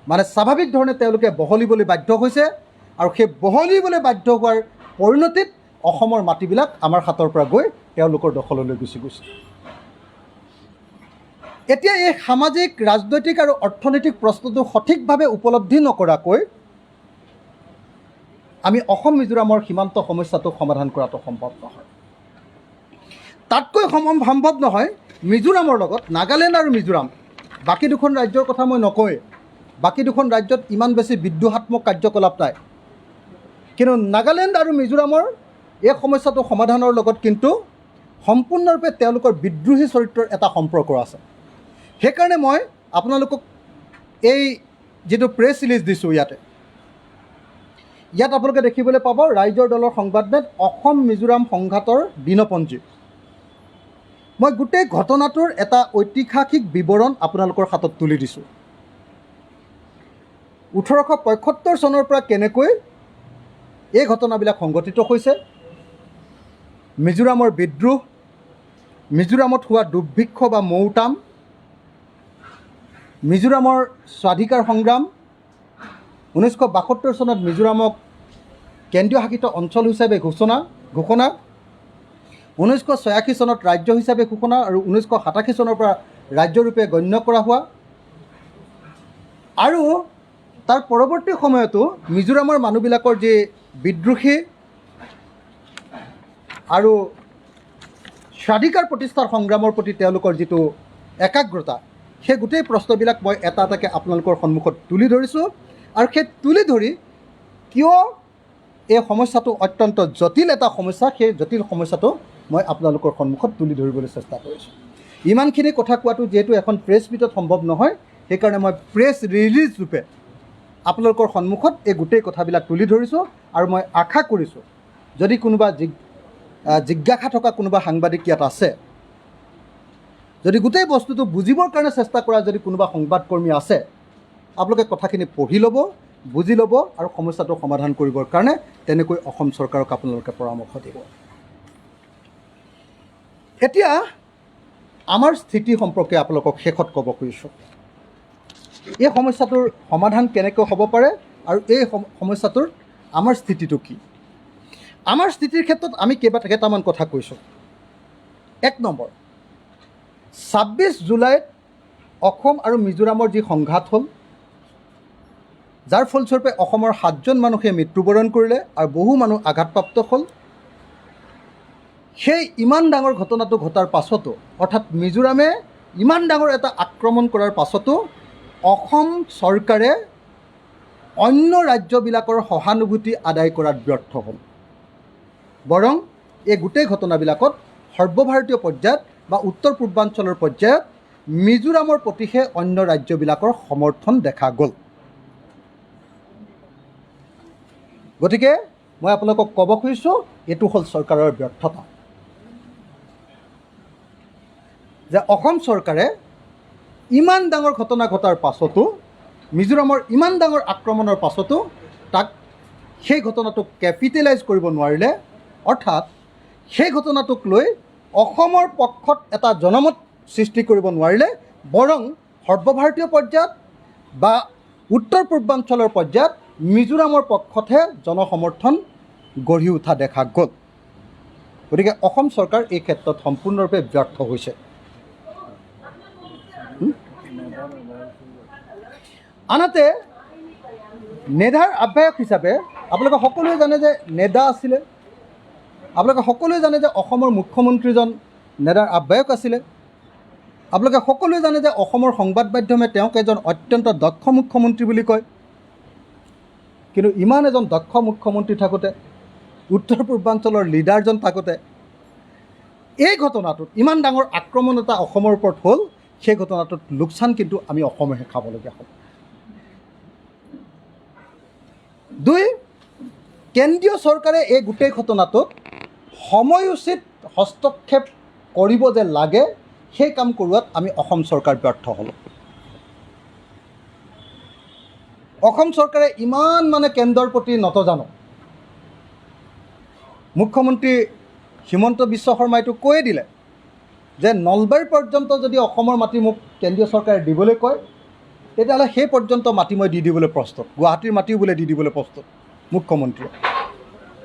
মানে স্বাভাৱিক ধৰণে তেওঁলোকে বহলিবলৈ বাধ্য হৈছে আৰু সেই বহলিবলৈ বাধ্য হোৱাৰ পৰিণতিত অসমৰ মাটিবিলাক আমাৰ হাতৰ পৰা গৈ তেওঁলোকৰ দখললৈ গুচি গৈছে। এতিয়া এই সামাজিক, ৰাজনৈতিক আৰু অৰ্থনৈতিক প্ৰশ্নটো সঠিকভাৱে উপলব্ধি নকৰাকৈ আমি অসম মিজোৰামৰ সীমান্ত সমস্যাটো সমাধান কৰাটো সম্ভৱ নহয়। তাতকৈ সম্ভৱ নহয় মিজোৰামৰ লগত, নাগালেণ্ড আৰু মিজোৰাম, বাকী দুখন ৰাজ্যৰ কথা মই নকওঁৱেই, বাকী দুখন ৰাজ্যত ইমান বেছি বিদ্ৰোহাত্মক কাৰ্যকলাপ নাই, কিন্তু নাগালেণ্ড আৰু মিজোৰামৰ এই সমস্যাটো সমাধানৰ লগত কিন্তু সম্পূৰ্ণৰূপে তেওঁলোকৰ বিদ্ৰোহী চৰিত্ৰৰ এটা সম্পৰ্ক আছে। সেইকাৰণে মই আপোনালোকক এই যিটো প্ৰেছ ৰিলিজ দিছোঁ, ইয়াত আপোনালোকে দেখিবলৈ পাব ৰাইজৰ দলৰ সংবাদমেল অসম মিজোৰাম সংঘাতৰ দিনপঞ্জী। মই গোটেই ঘটনাটোৰ এটা ঐতিহাসিক বিৱৰণ আপোনালোকৰ হাতত তুলি দিছোঁ। 1875 চনৰ পৰা কেনেকৈ এই ঘটনাবিলাক সংঘটিত হৈছে, মিজোৰামৰ বিদ্ৰোহ, মিজোৰামত হোৱা দুৰ্ভিক্ষ বা মৌতাম, মিজোৰামৰ স্বাধিকাৰ সংগ্ৰাম 1972 চনত মিজোৰামক কেন্দ্ৰীয় শাসিত অঞ্চল হিচাপে ঘোষণা 1986 চনত ৰাজ্য হিচাপে ঘোষণা আৰু 1987 চনৰ পৰা ৰাজ্যৰূপে গণ্য কৰা হোৱা আৰু তাৰ পৰৱৰ্তী সময়তো মিজোৰামৰ মানুহবিলাকৰ যি বিদ্ৰোহী আৰু স্বাধিকাৰ প্ৰতিষ্ঠাৰ সংগ্ৰামৰ প্ৰতি তেওঁলোকৰ যিটো একাগ্ৰতা সেই গোটেই প্ৰশ্নবিলাক মই এটা এটাকৈ আপোনালোকৰ সন্মুখত তুলি ধৰিছোঁ আৰু সেই তুলি ধৰি কিয় এই সমস্যাটো অত্যন্ত জটিল এটা সমস্যা সেই জটিল সমস্যাটো মই আপোনালোকৰ সন্মুখত তুলি ধৰিবলৈ চেষ্টা কৰিছোঁ। ইমানখিনি কথা কোৱাটো যিহেতু এখন প্ৰেছ মিটত সম্ভৱ নহয় সেইকাৰণে মই প্ৰেছ ৰিলিজ ৰূপে আপোনালোকৰ সন্মুখত এই গোটেই কথাবিলাক তুলি ধৰিছোঁ আৰু মই আশা কৰিছোঁ যদি কোনোবা জিজ্ঞাসা থকা কোনোবা সাংবাদিক ইয়াত আছে, যদি গোটেই বস্তুটো বুজিবৰ কাৰণে চেষ্টা কৰা যদি কোনোবা সংবাদকৰ্মী আছে, আপোনালোকে কথাখিনি পঢ়ি ল'ব, বুজি ল'ব আৰু সমস্যাটো সমাধান কৰিবৰ কাৰণে তেনেকৈ অসম চৰকাৰক আপোনালোকে পৰামৰ্শ দিব। এতিয়া আমাৰ স্থিতি সম্পৰ্কে আপোনালোকক শেষত ক'ব খুজিছোঁ। এই সমস্যাটোৰ সমাধান কেনেকৈ হ'ব পাৰে আৰু এই সমস্যাটোৰ আমাৰ স্থিতিটো কি। আমাৰ স্থিতিৰ ক্ষেত্ৰত আমি কেইটামান কথা কৈছোঁ। 1 নম্বৰ, 26 জুলাইত অসম আৰু মিজোৰামৰ যি সংঘাত হ'ল, যাৰ ফলস্বৰূপে অসমৰ 7জন মানুহে মৃত্যুবৰণ কৰিলে আৰু বহু মানুহ আঘাতপ্ৰাপ্ত হ'ল। সেই ইমান ডাঙৰ ঘটনাটো ঘটাৰ পাছতো, অৰ্থাৎ মিজোৰামে ইমান ডাঙৰ এটা আক্ৰমণ কৰাৰ পাছতো অসম চৰকাৰে অন্য ৰাজ্যবিলাকৰ সহানুভূতি আদায় কৰাত ব্যৰ্থ হ'ল। বৰং এই গোটেই ঘটনাবিলাকত সৰ্বভাৰতীয় পৰ্যায়ত বা উত্তৰ পূৰ্বাঞ্চলৰ পৰ্যায়ত মিজোৰামৰ প্ৰতিহে অন্য ৰাজ্যবিলাকৰ সমৰ্থন দেখা গ'ল। গতিকে মই আপোনালোকক ক'ব খুজিছোঁ এইটো হ'ল চৰকাৰৰ ব্যৰ্থতা, যে অসম চৰকাৰে ইমান ডাঙৰ ঘটনা ঘটাৰ পাছতো, মিজোৰামৰ ইমান ডাঙৰ আক্ৰমণৰ পাছতো সেই ঘটনাটোক কেপিটেলাইজ কৰিব নোৱাৰিলে, অৰ্থাৎ সেই ঘটনাটোক লৈ অসমৰ পক্ষত এটা জনমত সৃষ্টি কৰিব নোৱাৰিলে, বৰং সৰ্বভাৰতীয় পৰ্যায়ত বা উত্তৰ পূৰ্বাঞ্চলৰ পৰ্যায়ত মিজোৰামৰ পক্ষতহে জনসমৰ্থন গঢ়ি উঠা দেখা গ'ল। গতিকে অসম চৰকাৰ এই ক্ষেত্ৰত সম্পূৰ্ণৰূপে ব্যৰ্থ হৈছে। আনহাতে নেডাৰ আহ্বায়ক হিচাপে আপোনালোকে সকলোৱে জানে যে নেডা আছিলে, আপোনালোকে সকলোৱে জানে যে অসমৰ মুখ্যমন্ত্ৰীজন নেডাৰ আহ্বায়ক আছিলে, আপোনালোকে সকলোৱে জানে যে অসমৰ সংবাদ মাধ্যমে তেওঁক এজন অত্যন্ত দক্ষ মুখ্যমন্ত্ৰী বুলি কয়। কিন্তু ইমান এজন দক্ষ মুখ্যমন্ত্ৰী থাকোঁতে, উত্তৰ পূৰ্বাঞ্চলৰ লিডাৰজন থাকোঁতে এই ঘটনাটোত ইমান ডাঙৰ আক্ৰমণ এটা অসমৰ ওপৰত হ'ল, সেই ঘটনাটোত লোকচান কিন্তু আমি অসমেহে খাবলগীয়া হ'ল। 2, কেন্দ্ৰীয় চৰকাৰে এই গোটেই ঘটনাটোত সময়োচিত হস্তক্ষেপ কৰিব যে লাগে সেই কাম কৰোৱাত আমি অসম চৰকাৰ ব্যৰ্থ হ'লোঁ। অসম চৰকাৰে ইমান কেন্দ্ৰৰ প্ৰতি নতজানো। মুখ্যমন্ত্ৰী হিমন্ত বিশ্ব শৰ্মাইটো কৈয়ে দিলে যে নলবাৰী পৰ্যন্ত যদি অসমৰ মাটি মোক কেন্দ্ৰীয় চৰকাৰে দিবলৈ কয় তেতিয়াহ'লে সেই পৰ্যন্ত মাটি মই দি দিবলৈ প্ৰস্তুত, গুৱাহাটীৰ মাটিও বোলে দি দিবলৈ প্ৰস্তুত। মুখ্যমন্ত্ৰীয়ে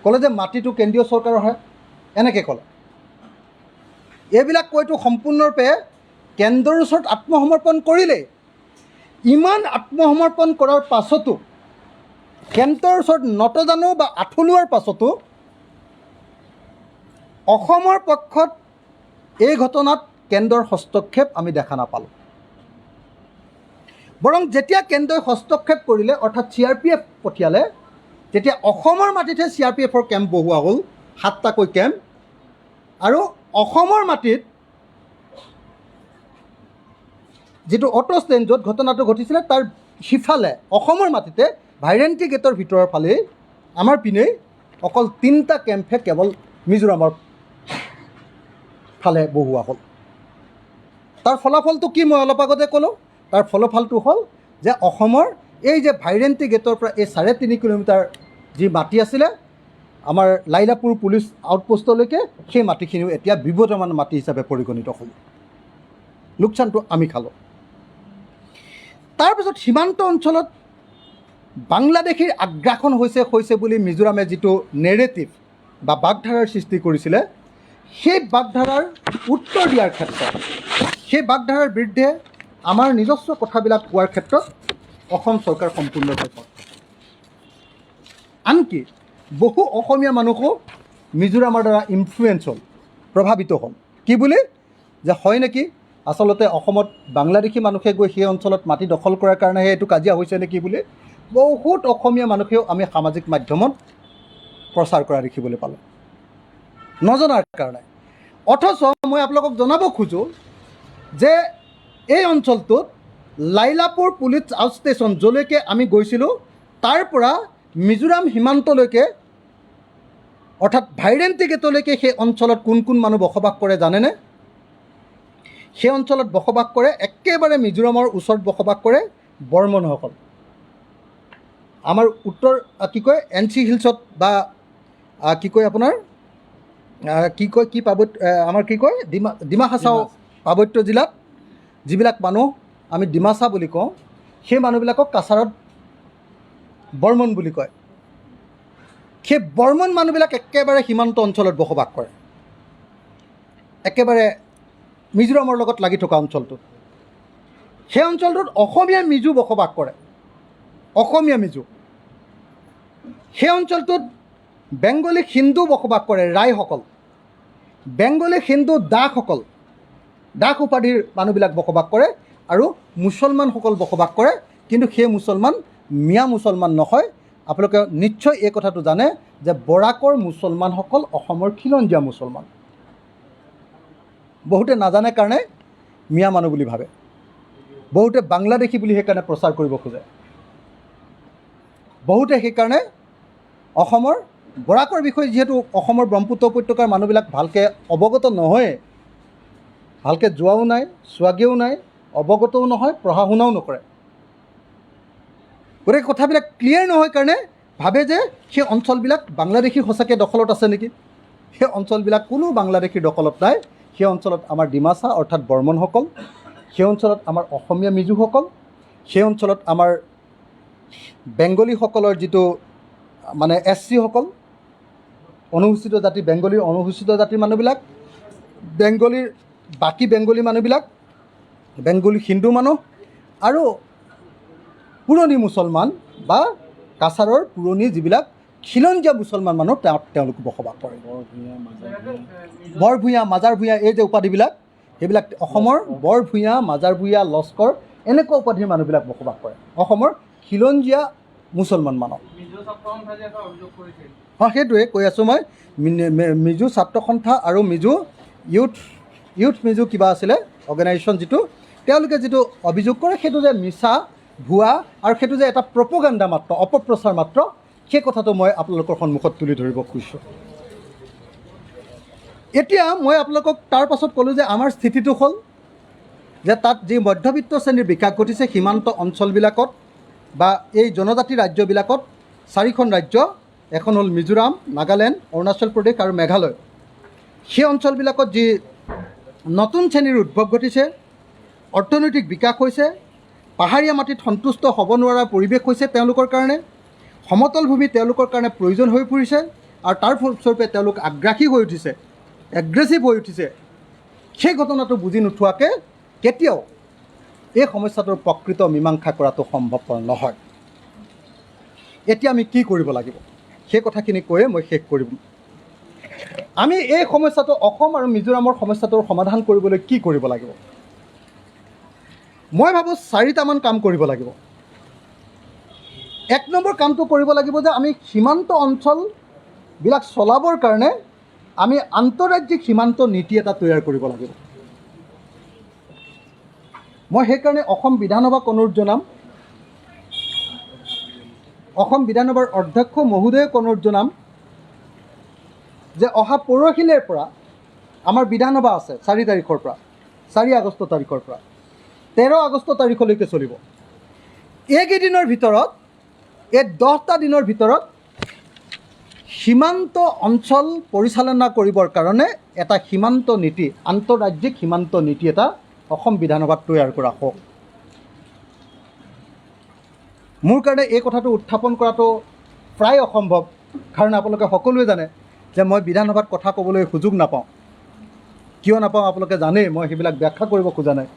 ক'লে যে মাটিটো কেন্দ্ৰীয় চৰকাৰৰ হয়, এনেকৈ ক'লে। এইবিলাক কৈতো সম্পূৰ্ণৰূপে কেন্দ্ৰৰ ওচৰত আত্মসমৰ্পণ কৰিলেই। ইমান আত্মসমৰ্পণ কৰাৰ পাছতো, কেন্দ্ৰৰ ওচৰত নতজানো বা আঁঠুলোৱাৰ পাছতো অসমৰ পক্ষত এই ঘটনাত কেন্দ্ৰৰ হস্তক্ষেপ আমি দেখা নাপালোঁ। বৰং যেতিয়া কেন্দ্ৰই হস্তক্ষেপ কৰিলে, অৰ্থাৎ CRPF পঠিয়ালে, তেতিয়া অসমৰ মাটিতহে CRPFৰ কেম্প বহোৱা হ'ল, 7টাকৈ কেম্প। আৰু অসমৰ মাটিত যিটো অটো ষ্টেণ্ড য'ত ঘটনাটো ঘটিছিলে তাৰ সিফালে অসমৰ মাটিতে ভাইৰেণ্টি গেটৰ ভিতৰৰ ফালেই আমাৰ পিনেই অকল 3টা কেম্পহে কেৱল মিজোৰামৰ ফালে বহোৱা হ'ল। তাৰ ফলাফলটো কি মই অলপ আগতে ক'লোঁ। তাৰ ফলাফলটো হ'ল যে অসমৰ এই যে ভাইৰেণ্টি গেটৰ পৰা এই 3.5 কিলোমিটাৰ যি মাটি আছিলে আমাৰ লাইলাপুৰ পুলিচ আউটপোষ্টলৈকে, সেই মাটিখিনিও এতিয়া বিবদমান মাটি হিচাপে পৰিগণিত হ'ল। লোকচানটো আমি খালোঁ। তাৰপিছত সীমান্ত অঞ্চলত বাংলাদেশীৰ আগ্ৰাসন হৈছে বুলি মিজোৰামে যিটো নেৰেটিভ বা বাগধাৰাৰ সৃষ্টি কৰিছিলে, সেই বাগধাৰাৰ উত্তৰ দিয়াৰ ক্ষেত্ৰত, সেই বাগধাৰাৰ বিৰুদ্ধে আমাৰ নিজস্ব কথাবিলাক কোৱাৰ ক্ষেত্ৰত অসম চৰকাৰ সম্পূৰ্ণ বিফল। আনকি বহু অসমীয়া মানুহো মিজোৰামৰ দ্বাৰা ইনফ্লুৱেঞ্চ হ'ল, প্ৰভাৱিত হ'ল। কি বুলি যে হয় নেকি আচলতে অসমত বাংলাদেশী মানুহে গৈ সেই অঞ্চলত মাটি দখল কৰাৰ কাৰণেহে এইটো কাজিয়া হৈছে নেকি বুলি বহুত অসমীয়া মানুহেও আমি সামাজিক মাধ্যমত প্ৰচাৰ কৰা দেখিবলৈ পালোঁ, নজনাৰ কাৰণে। অথচ মই আপোনালোকক জনাব খোজোঁ যে এই অঞ্চলটোত লাইলাপুৰ পুলিচ আউট ষ্টেচন যলৈকে আমি গৈছিলোঁ, তাৰ পৰা মিজোৰাম সীমান্তলৈকে অৰ্থাৎ ভাইৰেণ্টি গেটলৈকে সেই অঞ্চলত কোন কোন মানুহ বসবাস কৰে জানেনে? সেই অঞ্চলত বসবাস কৰে, একেবাৰে মিজোৰামৰ ওচৰত বসবাস কৰে বৰ্মনসকল। আমাৰ উত্তৰ কি কয় NC হিলছত বা কি কয় আপোনাৰ কি পাৰ্বত্য আমাৰ কি কয় ডিমা হাছাও পাৰ্বত্য জিলাত যিবিলাক মানুহ আমি ডিমাচা বুলি কওঁ, সেই মানুহবিলাকক কাছাৰত বৰ্মন বুলি কয়। সেই বৰ্মন মানুহবিলাক একেবাৰে সীমান্ত অঞ্চলত বসবাস কৰে, একেবাৰে মিজোৰামৰ লগত লাগি থকা অঞ্চলটোত। সেই অঞ্চলটোত অসমীয়া মিজো বসবাস কৰে, অসমীয়া মিজো। সেই অঞ্চলটোত বেংগলী হিন্দু বসবাস কৰে, ৰাইসকল। বেংগলী হিন্দু দাসসকল, দাস উপাধিৰ মানুহবিলাক বসবাস কৰে, আৰু মুছলমানসকল বসবাস কৰে। কিন্তু সেই মুছলমান মিয়া মুছলমান নহয়। আপোনালোকে নিশ্চয় এই কথাটো জানে যে বৰাকৰ মুছলমানসকল অসমৰ খিলঞ্জীয়া মুছলমান। বহুতে নাজানে কাৰণে মিয়া মানুহ বুলি ভাবে, বহুতে বাংলাদেশী বুলি সেইকাৰণে প্ৰচাৰ কৰিব খোজে। বহুতে সেইকাৰণে অসমৰ বৰাকৰ বিষয়ে যিহেতু অসমৰ ব্ৰহ্মপুত্ৰ উপত্যকাৰ মানুহবিলাক ভালকৈ অৱগত নহয়, ভালকৈ যোৱাও নাই, চোৱাগেও নাই, অৱগতও নহয়, পঢ়া শুনাও নকৰে। গতিকে কথাবিলাক ক্লিয়াৰ নহয় কাৰণে ভাবে যে সেই অঞ্চলবিলাক বাংলাদেশী সঁচাকৈ দখলত আছে নেকি। সেই অঞ্চলবিলাক কোনো বাংলাদেশীৰ দখলত নাই। সেই অঞ্চলত আমাৰ ডিমাচা অৰ্থাৎ বৰ্মনসকল, সেই অঞ্চলত আমাৰ অসমীয়া মিজোসকল, সেই অঞ্চলত আমাৰ বেংগলীসকলৰ যিটো মানে SC সকল, অনুসূচিত জাতি, বেংগলীৰ অনুসূচিত জাতিৰ মানুহবিলাক, বেংগলীৰ বাকী বেংগলী মানুহবিলাক, বেংগলী হিন্দু মানুহ, আৰু পুৰণি মুছলমান বা কাছাৰৰ পুৰণি যিবিলাক খিলঞ্জীয়া মুছলমান মানুহ তেওঁলোক বসবাস কৰে। বৰভূঞা, মাজাৰ ভূঞা, এই যে উপাধিবিলাক, সেইবিলাক অসমৰ বৰভূঞা, মাজাৰ ভূঞা, লস্কৰ, এনেকুৱা উপাধিৰ মানুহবিলাক বসবাস কৰে, অসমৰ খিলঞ্জীয়া মুছলমান মানুহ। অঁ, সেইটোৱে কৈ আছোঁ মই। মিজো ছাত্ৰ সন্থা আৰু মিজো ইউথ মিজো কিবা আছিলে অৰ্গেনাইজেশ্যন, যিটো তেওঁলোকে যিটো অভিযোগ কৰে সেইটো যে মিছা, ভুৱা, আৰু সেইটো যে এটা প্ৰপোগাণ্ডা মাত্ৰ, অপপ্ৰচাৰ মাত্ৰ, সেই কথাটো মই আপোনালোকৰ সন্মুখত তুলি ধৰিব খুজিছোঁ। এতিয়া মই আপোনালোকক তাৰ পাছত ক'লোঁ যে আমাৰ স্থিতিটো হ'ল যে তাত যি মধ্যবিত্ত শ্ৰেণীৰ বিকাশ ঘটিছে সীমান্ত অঞ্চলবিলাকত বা এই জনজাতি ৰাজ্যবিলাকত, 4খন ৰাজ্য, এখন হ'ল মিজোৰাম, নাগালেণ্ড, অৰুণাচল প্ৰদেশ আৰু মেঘালয়। সেই অঞ্চলবিলাকত যি নতুন শ্ৰেণীৰ উদ্ভৱ ঘটিছে, অৰ্থনৈতিক বিকাশ হৈছে, পাহাৰীয়া মাটিত সন্তুষ্ট হ'ব নোৱাৰা পৰিৱেশ হৈছে তেওঁলোকৰ কাৰণে, সমতল ভূমি তেওঁলোকৰ কাৰণে প্ৰয়োজন হৈ পৰিছে, আৰু তাৰ ফলস্বৰূপে তেওঁলোক আগ্ৰাসী হৈ উঠিছে, এগ্ৰেছিভ হৈ উঠিছে। সেই ঘটনাটো বুজি নোথোৱাকৈ কেতিয়াও এই সমস্যাটোৰ প্ৰকৃত মীমাংসা কৰাটো সম্ভৱপৰ নহয়। এতিয়া আমি কি কৰিব লাগিব সেই কথাখিনি কৈয়ে মই শেষ কৰিম। আমি এই সমস্যাটো, অসম আৰু মিজোৰামৰ সমস্যাটোৰ সমাধান কৰিবলৈ কি কৰিব লাগিব? মই ভাবোঁ 4টামান কাম কৰিব লাগিব। 1 নম্বৰ কামটো কৰিব লাগিব যে আমি সীমান্ত অঞ্চলবিলাক চলাবৰ কাৰণে আমি আন্তঃৰাজ্যিক সীমান্ত নীতি এটা তৈয়াৰ কৰিব লাগিব। মই সেইকাৰণে অসম বিধানসভাক অনুৰোধ জনাম, অসম বিধানসভাৰ অধ্যক্ষ মহোদয়ক অনুৰোধ জনাম যে অহা পৰহিলৈৰ পৰা আমাৰ বিধানসভা আছে 4 তাৰিখৰ পৰা, 4 আগষ্ট তাৰিখৰ পৰা 13 আগষ্ট তাৰিখলৈকে চলিব। এইকেইদিনৰ ভিতৰত, এই 10টা দিনৰ ভিতৰত সীমান্ত অঞ্চল পৰিচালনা কৰিবৰ কাৰণে এটা সীমান্ত নীতি, আন্তঃৰাজ্যিক সীমান্ত নীতি এটা অসম বিধানসভাত তৈয়াৰ কৰা হওক। মোৰ কাৰণে এই কথাটো উত্থাপন কৰাটো প্ৰায় অসম্ভৱ, কাৰণ আপোনালোকে সকলোৱে জানে যে মই বিধানসভাত কথা ক'বলৈ সুযোগ নাপাওঁ। কিয় নাপাওঁ আপোনালোকে জানেই, মই সেইবিলাক ব্যাখ্যা কৰিব খোজা নাই।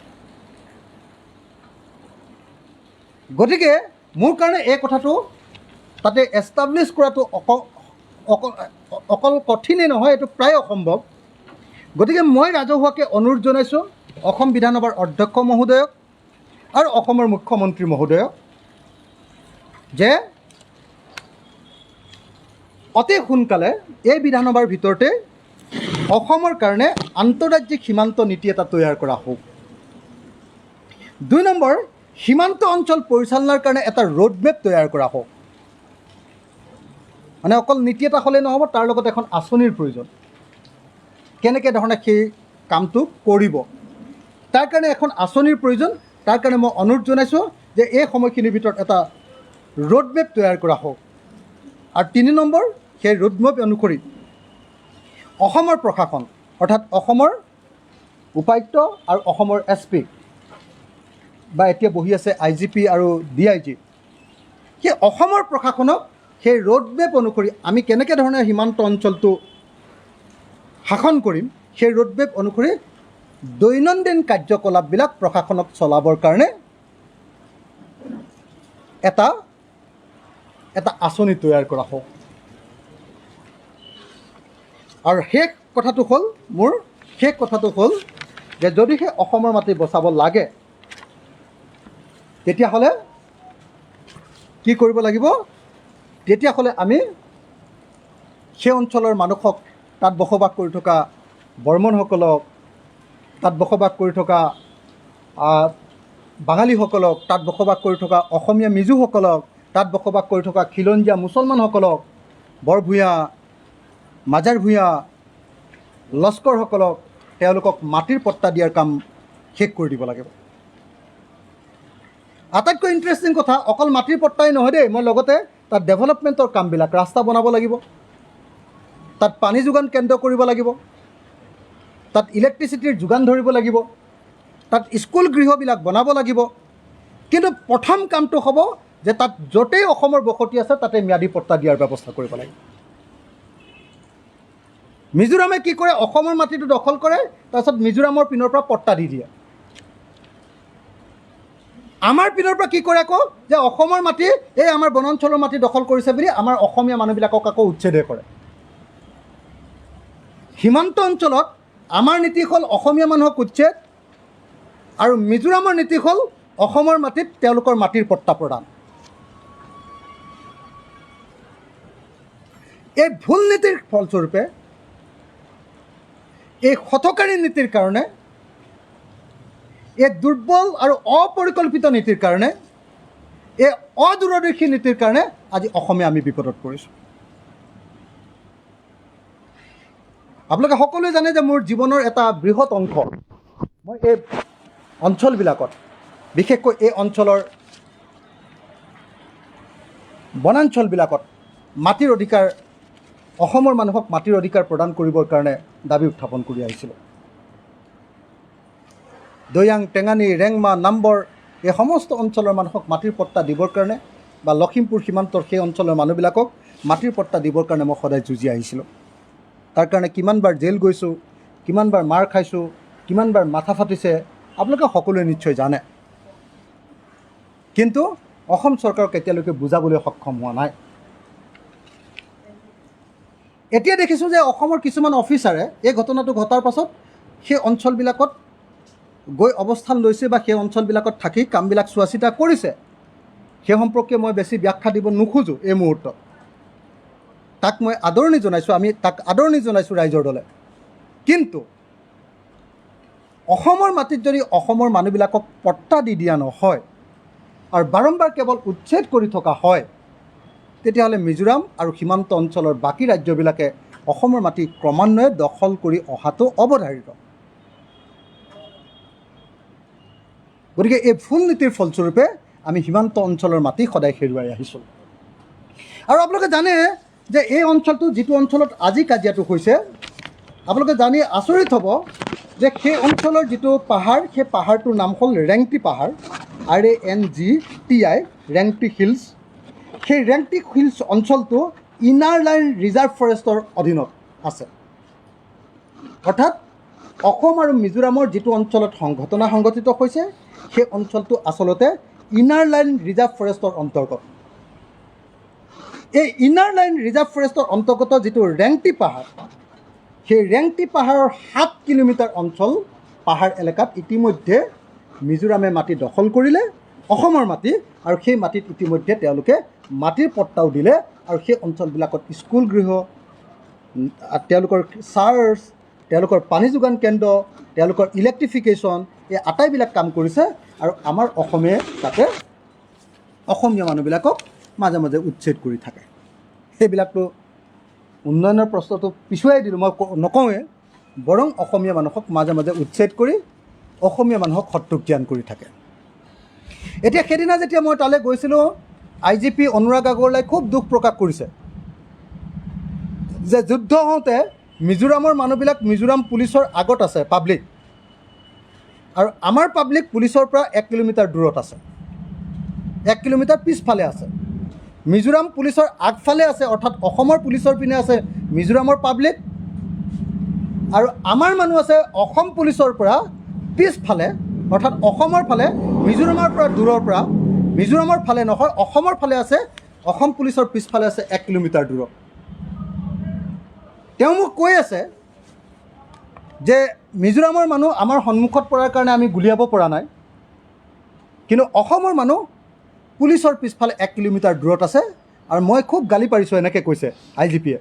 গতিকে মোৰ কাৰণে এই কথাটো তাতে এষ্টাব্লিছ কৰাটো অকল কঠিনেই নহয়, এইটো প্ৰায় অসম্ভৱ। গতিকে মই ৰাজহুৱাকৈ অনুৰোধ জনাইছোঁ অসম বিধানসভাৰ অধ্যক্ষ মহোদয়ক আৰু অসমৰ মুখ্যমন্ত্ৰী মহোদয়ক যে অতি সোনকালে এই বিধানসভাৰ ভিতৰতে অসমৰ কাৰণে আন্তঃৰাজ্যিক সীমান্ত নীতি এটা তৈয়াৰ কৰা হওক। 2 নম্বৰ, সীমান্ত অঞ্চল পৰিচালনাৰ কাৰণে এটা ৰোডমেপ তৈয়াৰ কৰা হওক। মানে অকল নীতি এটা হ'লেই নহ'ব, তাৰ লগত এখন আঁচনিৰ প্ৰয়োজন। কেনেকৈ ধৰণে সেই কামটো কৰিব, তাৰ কাৰণে এখন আঁচনিৰ প্ৰয়োজন। তাৰ কাৰণে মই অনুৰোধ জনাইছোঁ যে এই সময়খিনিৰ ভিতৰত এটা ৰোডমেপ তৈয়াৰ কৰা হওক। আৰু 3 নম্বৰ, সেই ৰোডমেপ অনুসৰি অসমৰ প্ৰশাসন অৰ্থাৎ অসমৰ উপায়ুক্ত আৰু অসমৰ SP বা এতিয়া বহি আছে IGP আৰু DIG, সেই অসমৰ প্ৰশাসনক সেই ৰোডমেপ অনুসৰি আমি কেনেকৈ ধৰণে সীমান্ত অঞ্চলটো শাসন কৰিম, সেই ৰোডমেপ অনুসৰি দৈনন্দিন কাৰ্যকলাপবিলাক প্ৰশাসনক চলাবৰ কাৰণে এটা আঁচনি তৈয়াৰ কৰা হওক। আৰু শেষ কথাটো হ'ল যে যদিহে অসমৰ মাটি বচাব লাগে তেতিয়াহ'লে কি কৰিব লাগিব, তেতিয়াহ'লে আমি সেই অঞ্চলৰ মানুহক, তাত বসবাস কৰি থকা বৰ্মনসকলক, তাত বসবাস কৰি থকা বাঙালীসকলক, তাত বসবাস কৰি থকা অসমীয়া মিজুসকলক, তাত বসবাস কৰি থকা খিলঞ্জীয়া মুছলমানসকলক, বৰভূঞা, মাজাৰ ভূঞা, লস্কৰসকলক তেওঁলোকক মাটিৰ পট্টা দিয়াৰ কাম শেষ কৰি দিব লাগিব। আটাইতকৈ ইণ্টাৰেষ্টিং কথা, অকল মাটিৰ পট্টাই নহয় দেই, মই লগতে তাত ডেভেলপমেণ্টৰ কামবিলাক, ৰাস্তা বনাব লাগিব, তাত পানী যোগান কেন্দ্ৰ কৰিব লাগিব, তাত ইলেক্ট্ৰিচিটিৰ যোগান ধৰিব লাগিব, তাত স্কুল গৃহবিলাক বনাব লাগিব। কিন্তু প্ৰথম কামটো হ'ব যে তাত য'তেই অসমৰ বসতি আছে তাতে ম্যাদী পট্টা দিয়াৰ ব্যৱস্থা কৰিব লাগিব। মিজোৰামে কি কৰে, অসমৰ মাটিটো দখল কৰে, তাৰপিছত মিজোৰামৰ পিনৰ পৰা পট্টা দি দিয়ে। আমাৰ পিনৰ পৰা কি কৰে আকৌ, যে অসমৰ মাটি, এই আমাৰ বনাঞ্চলৰ মাটি দখল কৰিছে বুলি আমাৰ অসমীয়া মানুহবিলাকক আকৌ উচ্ছেদে কৰে। সীমান্ত অঞ্চলত আমাৰ নীতি হ'ল অসমীয়া মানুহক উচ্ছেদ, আৰু মিজোৰামৰ নীতি হ'ল অসমৰ মাটিত তেওঁলোকৰ মাটিৰ পট্টা প্ৰদান। এই ভুল নীতিৰ ফলস্বৰূপে, এই হঠকাৰী নীতিৰ কাৰণে, এই দুৰ্বল আৰু অপৰিকল্পিত নীতিৰ কাৰণে, এই অদূৰদৰ্শী নীতিৰ কাৰণে আজি অসমে আমি বিপদত পৰিছোঁ। আপোনালোকে সকলোৱে জানে যে মোৰ জীৱনৰ এটা বৃহৎ অংশ মই এই অঞ্চলবিলাকত, বিশেষকৈ এই অঞ্চলৰ বনাঞ্চলবিলাকত মাটিৰ অধিকাৰ, অসমৰ মানুহক মাটিৰ অধিকাৰ প্ৰদান কৰিবৰ কাৰণে দাবী উত্থাপন কৰি আহিছিলোঁ। দৈয়াং, টেঙানী, ৰেংমা, নাম্বৰ এই সমস্ত অঞ্চলৰ মানুহক মাটিৰ পট্টা দিবৰ কাৰণে, বা লখিমপুৰ সীমান্তৰ সেই অঞ্চলৰ মানুহবিলাকক মাটিৰ পট্টা দিবৰ কাৰণে মই সদায় যুঁজি আহিছিলোঁ। তাৰ কাৰণে কিমানবাৰ জেল গৈছোঁ, কিমানবাৰ মাৰ খাইছোঁ, কিমানবাৰ মাথা ফাটিছে, আপোনালোকে সকলোৱে নিশ্চয় জানে। কিন্তু অসম চৰকাৰক এতিয়ালৈকে বুজাবলৈ সক্ষম হোৱা নাই। এতিয়া দেখিছোঁ যে অসমৰ কিছুমান অফিচাৰে এই ঘটনাটো ঘটাৰ পাছত সেই অঞ্চলবিলাকত গৈ অৱস্থান লৈছে বা সেই অঞ্চলবিলাকত থাকি কামবিলাক চোৱা চিতা কৰিছে। সেই সম্পৰ্কে মই বেছি ব্যাখ্যা দিব নোখোজোঁ এই মুহূৰ্তত। তাক মই আদৰণি জনাইছোঁ, আমি তাক আদৰণি জনাইছোঁ ৰাইজৰ দলে। কিন্তু অসমৰ মাটিত যদি অসমৰ মানুহবিলাকক পট্টা দি দিয়া নহয় আৰু বাৰম্বাৰ কেৱল উচ্ছেদ কৰি থকা হয়, তেতিয়াহ'লে মিজোৰাম আৰু সীমান্ত অঞ্চলৰ বাকী ৰাজ্যবিলাকে অসমৰ মাটি ক্ৰমান্বয়ে দখল কৰি অহাটো অৱধাৰিত। গতিকে এই ভুল নীতিৰ ফলস্বৰূপে আমি সীমান্ত অঞ্চলৰ মাটি সদায় হেৰুৱাই আহিছোঁ। আৰু আপোনালোকে জানে যে এই অঞ্চলটো, যিটো অঞ্চলত আজি কাজিয়াটো হৈছে, আপোনালোকে জানি আচৰিত হ'ব যে সেই অঞ্চলৰ যিটো পাহাৰ, সেই পাহাৰটোৰ নাম হ'ল ৰেংটি পাহাৰ, RANGT RTI ৰেংটি হিলছ সেই ৰেংটি হিলছ অঞ্চলটো ইনাৰ লাইন ৰিজাৰ্ভ ফৰেষ্টৰ অধীনত আছে অৰ্থাৎ অসম আৰু মিজোৰামৰ যিটো অঞ্চলত ঘটনা সংঘটিত হৈছে সেই অঞ্চলটো আচলতে ইনাৰ লাইন ৰিজাৰ্ভ ফৰেষ্টৰ অন্তৰ্গত এই ইনাৰ লাইন ৰিজাৰ্ভ ফৰেষ্টৰ অন্তৰ্গত যিটো ৰেংটি পাহাৰ সেই ৰেংটি পাহাৰৰ 7 কিলোমিটাৰ অঞ্চল পাহাৰ এলেকাত ইতিমধ্যে মিজোৰামে মাটি দখল কৰিলে অসমৰ মাটি আৰু সেই মাটিত ইতিমধ্যে তেওঁলোকে মাটিৰ পট্টাও দিলে আৰু সেই অঞ্চলবিলাকত স্কুল গৃহ তেওঁলোকৰ চাৰ্চ তেওঁলোকৰ পানী যোগান কেন্দ্ৰ তেওঁলোকৰ ইলেক্ট্ৰিফিকেশ্যন এই আটাইবিলাক কাম কৰিছে আৰু আমাৰ অসমে তাতে অসমীয়া মানুহবিলাকক মাজে মাজে উচ্ছেদ কৰি থাকে সেইবিলাকতো উন্নয়নৰ প্ৰশ্নটো পিছুৱাই দিলোঁ মই নকওঁৱে বৰং অসমীয়া মানুহক মাজে মাজে উচ্ছেদ কৰি অসমীয়া মানুহক শত্ৰুক জ্ঞান কৰি থাকে এতিয়া সেইদিনা যেতিয়া মই তালৈ গৈছিলোঁ IGP অনুৰাগ আগৰৱালাই খুব দুখ প্ৰকাশ কৰিছে যে যুদ্ধ হওঁতে মিজোৰামৰ মানুহবিলাক মিজোৰাম পুলিচৰ আগত আছে পাব্লিক আৰু আমাৰ পাব্লিক পুলিচৰ পৰা 1 কিলোমিটাৰ দূৰত আছে 1 কিলোমিটাৰ পিছফালে আছে মিজোৰাম পুলিচৰ আগফালে আছে অৰ্থাৎ অসমৰ পুলিচৰ পিনে আছে মিজোৰামৰ পাব্লিক আৰু আমাৰ মানুহ আছে অসম পুলিচৰ পৰা পিছফালে অৰ্থাৎ অসমৰ ফালে মিজোৰামৰ পৰা দূৰৰ পৰা মিজোৰামৰ ফালে নহয় অসমৰ ফালে আছে অসম পুলিচৰ পিছফালে আছে 1 কিলোমিটাৰ দূৰত তেওঁ মোক কৈ আছে যে মিজোৰামৰ মানুহ আমাৰ সন্মুখত পৰাৰ কাৰণে আমি গুলিয়াব পৰা নাই কিন্তু অসমৰ মানুহ পুলিচৰ পিছফালে 1 কিলোমিটাৰ দূৰত আছে আৰু মই খুব গালি পাৰিছোঁ এনেকৈ কৈছে IGPয়ে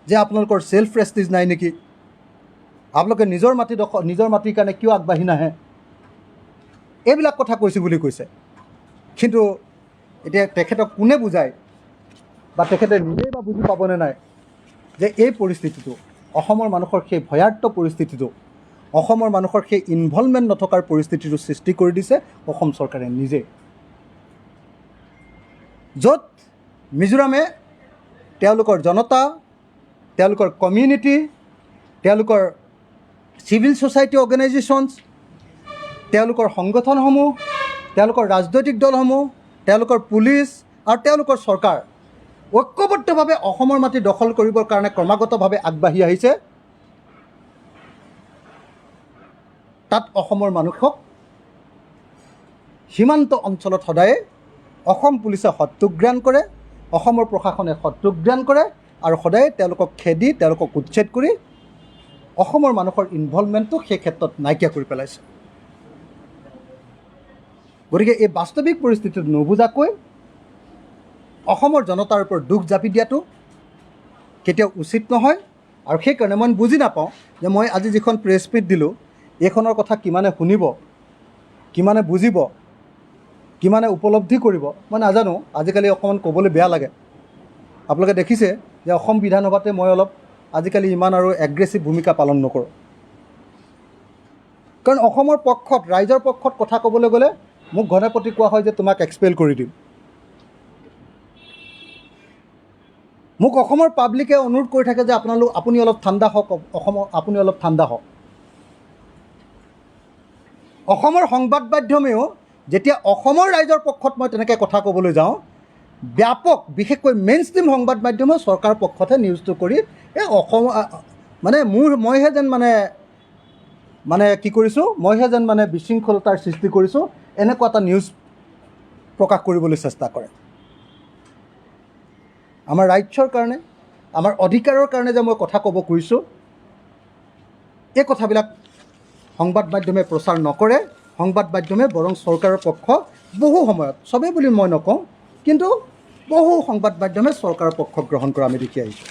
যে আপোনালোকৰ সেলফ প্ৰেষ্টিজ নাই নেকি আপোনালোকে নিজৰ মাটিৰ কাৰণে কিয় আগবাঢ়ি নাহে এইবিলাক কথা কৈছোঁ বুলি কৈছে কিন্তু এতিয়া তেখেতক কোনে বুজায় বা তেখেতে নিজেই বা বুজি পাবনে নাই যে এই পৰিস্থিতিটো অসমৰ মানুহৰ সেই ভয়াৰ্ত পৰিস্থিতিটো অসমৰ মানুহৰ সেই ইনভলভমেণ্ট নথকাৰ পৰিস্থিতিটো সৃষ্টি কৰি দিছে অসম চৰকাৰে নিজে য'ত মিজোৰামে তেওঁলোকৰ জনতা তেওঁলোকৰ কমিউনিটি তেওঁলোকৰ চিভিল ছ'চাইটি অৰ্গেনাইজেশ্যনছ তেওঁলোকৰ সংগঠনসমূহ তেওঁলোকৰ ৰাজনৈতিক দলসমূহ তেওঁলোকৰ পুলিচ আৰু তেওঁলোকৰ চৰকাৰ ঐক্যবদ্ধভাৱে অসমৰ মাটি দখল কৰিবৰ কাৰণে ক্ৰমাগতভাৱে আগবাঢ়ি আহিছে তাত অসমৰ মানুহক সীমান্ত অঞ্চলত সদায়ে অসম পুলিচে শত্ৰুজ্ঞান কৰে অসমৰ প্ৰশাসনে শত্ৰুজ্ঞান কৰে আৰু সদায় তেওঁলোকক খেদি তেওঁলোকক উচ্ছেদ কৰি অসমৰ মানুহৰ ইনভলভমেণ্টটো সেই ক্ষেত্ৰত নাইকিয়া কৰি পেলাইছে গতিকে এই বাস্তৱিক পৰিস্থিতিটো নুবুজাকৈ অসমৰ জনতাৰ ওপৰত দুখ জাপি দিয়াটো কেতিয়াও উচিত নহয় আৰু সেইকাৰণে মই বুজি নাপাওঁ যে মই আজি যিখন প্ৰেছ মিট দিলোঁ এইখনৰ কথা কিমানে শুনিব কিমানে বুজিব কিমানে উপলব্ধি কৰিব মই নাজানো আজিকালি অকণমান ক'বলৈ বেয়া লাগে আপোনালোকে দেখিছে যে অসম বিধানসভাতে মই অলপ আজিকালি ইমান আৰু এগ্ৰেছিভ ভূমিকা পালন নকৰোঁ কাৰণ অসমৰ পক্ষত ৰাইজৰ পক্ষত কথা ক'বলৈ গ'লে মোক ঘনে প্ৰতি কোৱা হয় যে তোমাক এক্সপেল কৰি দিম মোক অসমৰ পাব্লিকে অনুৰোধ কৰি থাকে যে আপুনি অলপ ঠাণ্ডা হওক আপুনি অলপ ঠাণ্ডা হওক অসমৰ সংবাদ মাধ্যমেও যেতিয়া অসমৰ ৰাইজৰ পক্ষত মই তেনেকৈ কথা ক'বলৈ যাওঁ ব্যাপক বিশেষকৈ মেইন ষ্ট্ৰীম সংবাদ মাধ্যমেও চৰকাৰৰ পক্ষতহে নিউজটো কৰি এই অসম মানে মইহে যেন মানে কি কৰিছোঁ মইহে যেন মানে বিশৃংখলতাৰ সৃষ্টি কৰিছোঁ এনেকুৱা এটা নিউজ প্ৰকাশ কৰিবলৈ চেষ্টা কৰে আমাৰ ৰাইজৰ কাৰণে আমাৰ অধিকাৰৰ কাৰণে যে মই কথা ক'ব খুজিছোঁ এই কথাবিলাক সংবাদ মাধ্যমে প্ৰচাৰ নকৰে সংবাদ মাধ্যমে বৰং চৰকাৰৰ পক্ষ বহু সময়ত চবেই বুলি মই নকওঁ কিন্তু বহু সংবাদ মাধ্যমে চৰকাৰৰ পক্ষ গ্ৰহণ কৰা আমি দেখি আহিছোঁ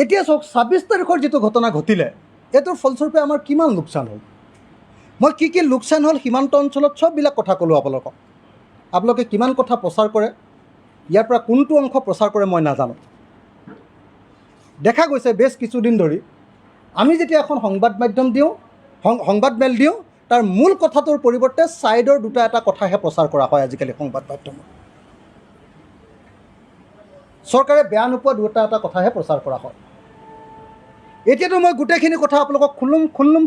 এতিয়া চাওক 26 তাৰিখৰ যিটো ঘটনা ঘটিলে এইটোৰ ফলস্বৰূপে আমাৰ কিমান লোকচান হ'ল মই কি লোকচান হ'ল সীমান্ত অঞ্চলত চববিলাক কথা ক'লোঁ আপোনালোকে কিমান কথা প্ৰচাৰ কৰে ইয়াৰ পৰা কোনটো অংশ প্ৰচাৰ কৰে মই নাজানো দেখা গৈছে বেছ কিছুদিন ধৰি আমি যেতিয়া এখন সংবাদ মেল দিওঁ তাৰ মূল কথাটোৰ পৰিৱৰ্তে ছাইডৰ এটা কথাহে প্ৰচাৰ কৰা হয় আজিকালি সংবাদ মাধ্যমত চৰকাৰে বেয়া নোপোৱা এটা কথাহে প্ৰচাৰ কৰা হয় এতিয়াতো মই গোটেইখিনি কথা আপোনালোকক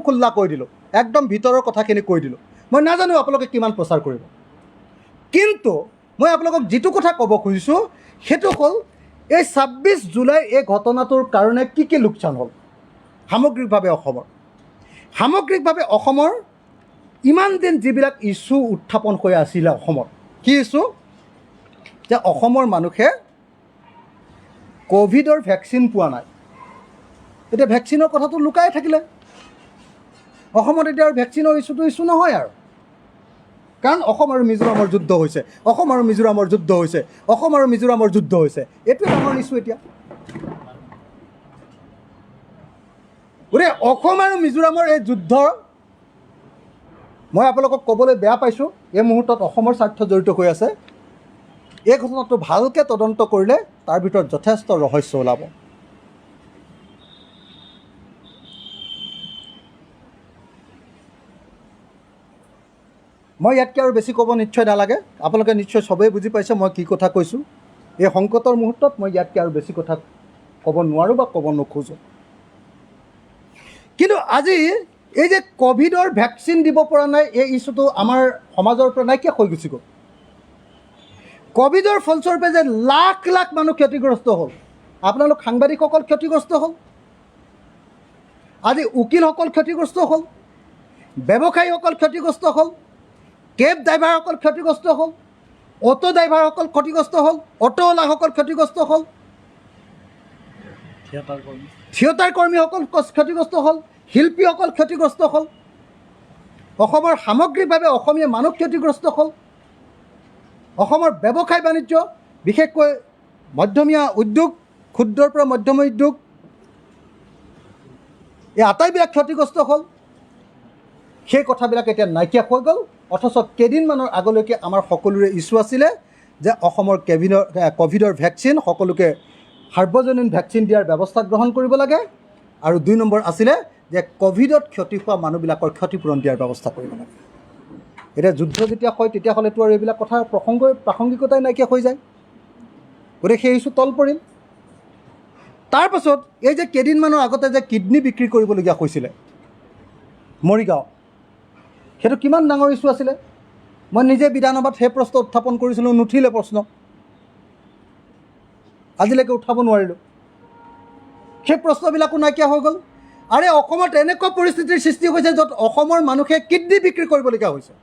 খুল্লা কৈ দিলোঁ একদম ভিতৰৰ কথাখিনি কৈ দিলোঁ মই নাজানো আপোনালোকে কিমান প্ৰচাৰ কৰিব, কিন্তু মই আপোনালোকক যিটো কথা ক'ব খুজিছোঁ সেইটো হ'ল এই 26 জুলাই এই ঘটনাটোৰ কাৰণে কি লোকচান হ'ল সামগ্ৰিকভাৱে অসমৰ ইমান দিন যিবিলাক ইছ্যু উত্থাপন হৈ আছিলে অসমত, কি ইছ্যু যে অসমৰ মানুহে ক'ভিডৰ ভেকচিন পোৱা নাই। এতিয়া ভেকচিনৰ কথাটো লুকাই থাকিলে, অসমত এতিয়া আৰু ভেকচিনৰ ইছ্যুটো ইছ্যু নহয় আৰু, কাৰণ অসম আৰু মিজোৰামৰ যুদ্ধ হৈছে, অসম আৰু মিজোৰামৰ যুদ্ধ হৈছে, অসম আৰু মিজোৰামৰ যুদ্ধ হৈছে, এইটোৱে ডাঙৰ ইছ্যু এতিয়া। গতিকে অসম আৰু মিজোৰামৰ এই যুদ্ধ মই আপোনালোকক ক'বলৈ বেয়া পাইছোঁ, এই মুহূৰ্তত অসমৰ স্বাৰ্থ জড়িত হৈ আছে। এই ঘটনাটো ভালকৈ তদন্ত কৰিলে তাৰ ভিতৰত যথেষ্ট ৰহস্য ওলাব। মই ইয়াতকৈ আৰু বেছি ক'ব নিশ্চয় নালাগে, আপোনালোকে নিশ্চয় চবেই বুজি পাইছে মই কি কথা কৈছোঁ। এই সংকটৰ মুহূৰ্তত মই ইয়াতকৈ আৰু বেছি কথা ক'ব নোৱাৰোঁ বা ক'ব নোখোজোঁ। কিন্তু আজি এই যে ক'ভিডৰ ভেকচিন দিব পৰা নাই, এই ইছ্যুটো আমাৰ সমাজৰ পৰা নাইকিয়া হৈ গুচি গ'ল। ক'ভিডৰ ফলস্বৰূপে যে লাখ লাখ মানুহ ক্ষতিগ্ৰস্ত হ'ল, আপোনালোক সাংবাদিকসকল ক্ষতিগ্ৰস্ত হ'ল, আজি উকিলসকল ক্ষতিগ্ৰস্ত হ'ল, ব্যৱসায়ীসকল ক্ষতিগ্ৰস্ত হ'ল, কেব ড্ৰাইভাৰসকল ক্ষতিগ্ৰস্ত হ'ল, অটো ড্ৰাইভাৰসকল ক্ষতিগ্ৰস্ত হ'ল, অটোৱালাসকল ক্ষতিগ্ৰস্ত হ'ল, থিয়েটাৰ কৰ্মীসকল ক্ষতিগ্ৰস্ত হ'ল, শিল্পীসকল ক্ষতিগ্ৰস্ত হ'ল, অসমৰ সামগ্ৰিকভাৱে অসমীয়া মানুহ ক্ষতিগ্ৰস্ত হ'ল, অসমৰ ব্যৱসায় বাণিজ্য বিশেষকৈ মধ্যমীয়া উদ্যোগ, ক্ষুদ্ৰৰ পৰা মধ্যমীয়া উদ্যোগ, এই আটাইবিলাক ক্ষতিগ্ৰস্ত হ'ল। সেই কথাবিলাক এতিয়া নাইকিয়া হৈ গ'ল, অথচ কেইদিনমানৰ আগলৈকে আমাৰ সকলোৰে ইছ্যু আছিলে যে অসমৰ ক'ভিডৰ ভেকচিন সকলোকে সাৰ্বজনীন ভেকচিন দিয়াৰ ব্যৱস্থা গ্ৰহণ কৰিব লাগে, আৰু 2 নম্বৰ আছিলে যে ক'ভিডত ক্ষতি হোৱা মানুহবিলাকৰ ক্ষতিপূৰণ দিয়াৰ ব্যৱস্থা কৰিব লাগে। এতিয়া যুদ্ধ যেতিয়া হয় তেতিয়াহ'লেতো আৰু এইবিলাক কথাৰ প্ৰাসংগিকতাই নাইকিয়া হৈ যায়, গতিকে সেই ইছ্যু তল পৰিল। তাৰপাছত এই যে কেইদিনমানৰ আগতে যে কিডনী বিক্ৰী কৰিবলগীয়া হৈছিলে মৰিগাঁও, সেইটো কিমান ডাঙৰ ইছ্যু আছিলে। মই নিজে বিধানসভাত সেই প্ৰশ্ন উত্থাপন কৰিছিলোঁ, নুঠিলে প্ৰশ্ন, আজিলৈকে উঠাব নোৱাৰিলোঁ। সেই প্ৰশ্নবিলাকো নাইকিয়া হৈ গ'ল। আৰে অসমত এনেকুৱা পৰিস্থিতিৰ সৃষ্টি হৈছে য'ত অসমৰ মানুহে কিডনী বিক্ৰী কৰিবলগীয়া হৈছে।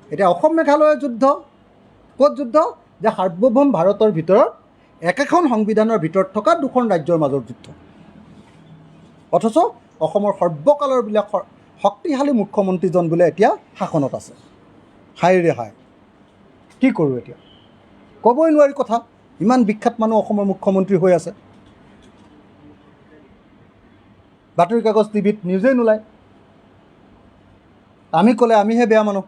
এতিয়া অসম মেঘালয়ৰ যুদ্ধ, ক'ত যুদ্ধ যে সাৰ্বভৌম ভাৰতৰ ভিতৰত একেখন সংবিধানৰ ভিতৰত থকা 2খন ৰাজ্যৰ মাজৰ যুদ্ধ, অথচ অসমৰ সৰ্বকালৰ বিলাক শক্তিশালী মুখ্যমন্ত্ৰীজন বোলে এতিয়া শাসনত আছে। হাই ৰে হাই, কি কৰোঁ এতিয়া, ক'বই নোৱাৰি কথা। ইমান বিখ্যাত মানুহ অসমৰ মুখ্যমন্ত্ৰী হৈ আছে, বাতৰি কাগজ টিভিত নিউজেই নোলায়, আমি ক'লে আমিহে বেয়া মানুহ।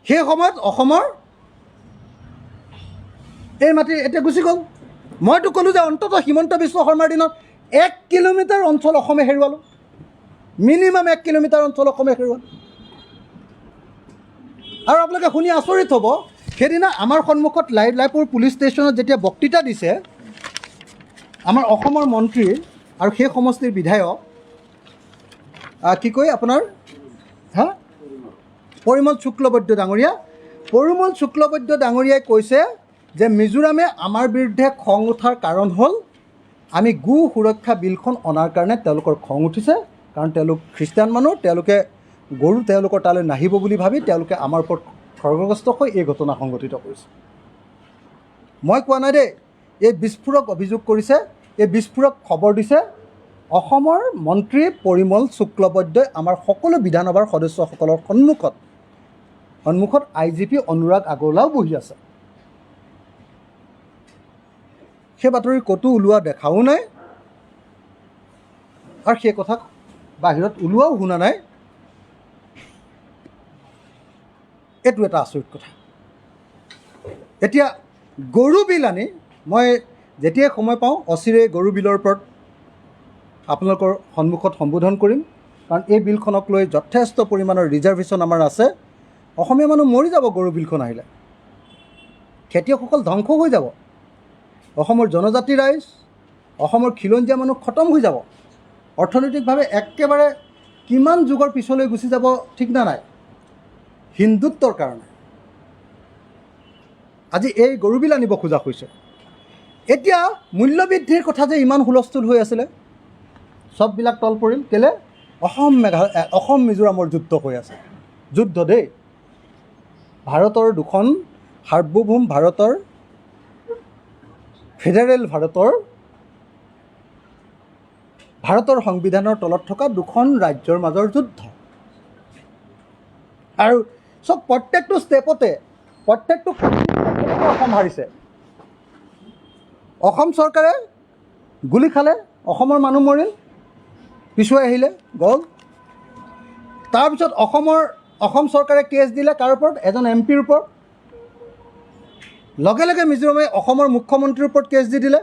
সেই সময়ত অসমৰ এই মাটি এতিয়া গুচি গ'ল। মইতো ক'লোঁ যে অন্ততঃ হিমন্ত বিশ্ব শৰ্মাৰ দিনত 1 কিলোমিটাৰ অঞ্চল অসমে হেৰুৱালোঁ, মিনিমাম 1 কিলোমিটাৰ অঞ্চল অসমে হেৰুৱালোঁ। আৰু আপোনালোকে শুনি আচৰিত হ'ব, সেইদিনা আমাৰ সন্মুখত লাইপুৰ পুলিচ ষ্টেচনত যেতিয়া বক্তৃতা দিছে আমাৰ অসমৰ মন্ত্ৰী আৰু সেই সমষ্টিৰ বিধায়ক কি কয় আপোনাৰ পৰিমল শুক্লবৈদ্য ডাঙৰীয়া, পৰিমল শুক্লবৈদ্য ডাঙৰীয়াই কৈছে যে মিজোৰামে আমাৰ বিৰুদ্ধে খং উঠাৰ কাৰণ হ'ল আমি গো সুৰক্ষা বিলখন অনাৰ কাৰণে তেওঁলোকৰ খং উঠিছে, কাৰণ তেওঁলোক খ্ৰীষ্টান মানুহ, তেওঁলোকে গৰু তেওঁলোকৰ তালৈ নাহিব বুলি ভাবি তেওঁলোকে আমাৰ ওপৰত খৰ্গগ্ৰস্ত হৈ এই ঘটনা সংঘটিত কৰিছে। মই কোৱা নাই দেই, এই বিস্ফোৰক অভিযোগ কৰিছে, এই বিস্ফোৰক খবৰ দিছে অসমৰ মন্ত্ৰী পৰিমল শুক্লবৈদ্যই আমাৰ সকলো বিধানসভাৰ সদস্যসকলৰ সন্মুখত IGP অনুৰাগ আগৰৱালাও বহি আছে। সেই বাতৰি ক'তো ওলোৱা দেখাও নাই, আৰু সেই কথা বাহিৰত ওলোৱাও শুনা নাই। এইটো এটা আচৰিত কথা। এতিয়া গৰু বিল আনি মই যেতিয়াই সময় পাওঁ অচিৰেই গৰু বিলৰ ওপৰত আপোনালোকৰ সন্মুখত সম্বোধন কৰিম, কাৰণ এই বিলখনক লৈ যথেষ্ট পৰিমাণৰ ৰিজাৰ্ভেশ্যন আমাৰ আছে। অসমীয়া মানুহ মৰি যাব গৰু বিলখন আহিলে, খেতিয়কসকল ধ্বংস হৈ যাব, অসমৰ জনজাতি ৰাইজ, অসমৰ খিলঞ্জীয়া মানুহ খতম হৈ যাব, অৰ্থনৈতিকভাৱে একেবাৰে কিমান যুগৰ পিছলৈ গুচি যাব ঠিক নাই হিন্দুত্বৰ কাৰণে আজি এই গৰুবিল আনিব খোজা হৈছে এতিয়া মূল্যবৃদ্ধিৰ কথা যে ইমান হুলস্থুল হৈ আছিলে চববিলাক তল পৰিল কেলে অসম মিজোৰামৰ যুদ্ধ হৈ আছে যুদ্ধ দেই ভাৰতৰ দুখন সাৰ্বভৌম ভাৰতৰ ফেডাৰেল ভাৰতৰ সংবিধানৰ তলত থকা দুখন ৰাজ্যৰ মাজৰ যুদ্ধ আৰু চব প্ৰত্যেকটো ষ্টেপতে প্ৰত্যেকটো অসম হাৰিছে অসম চৰকাৰে গুলি খালে অসমৰ মানুহ মৰিল পিছুৱাই আহিলে গ'ল তাৰপিছত অসম চৰকাৰে কেছ দিলে কাৰ ওপৰত এজন এমপিৰ ওপৰত লগে লগে মিজোৰামে অসমৰ মুখ্যমন্ত্ৰীৰ ওপৰত কেছ দি দিলে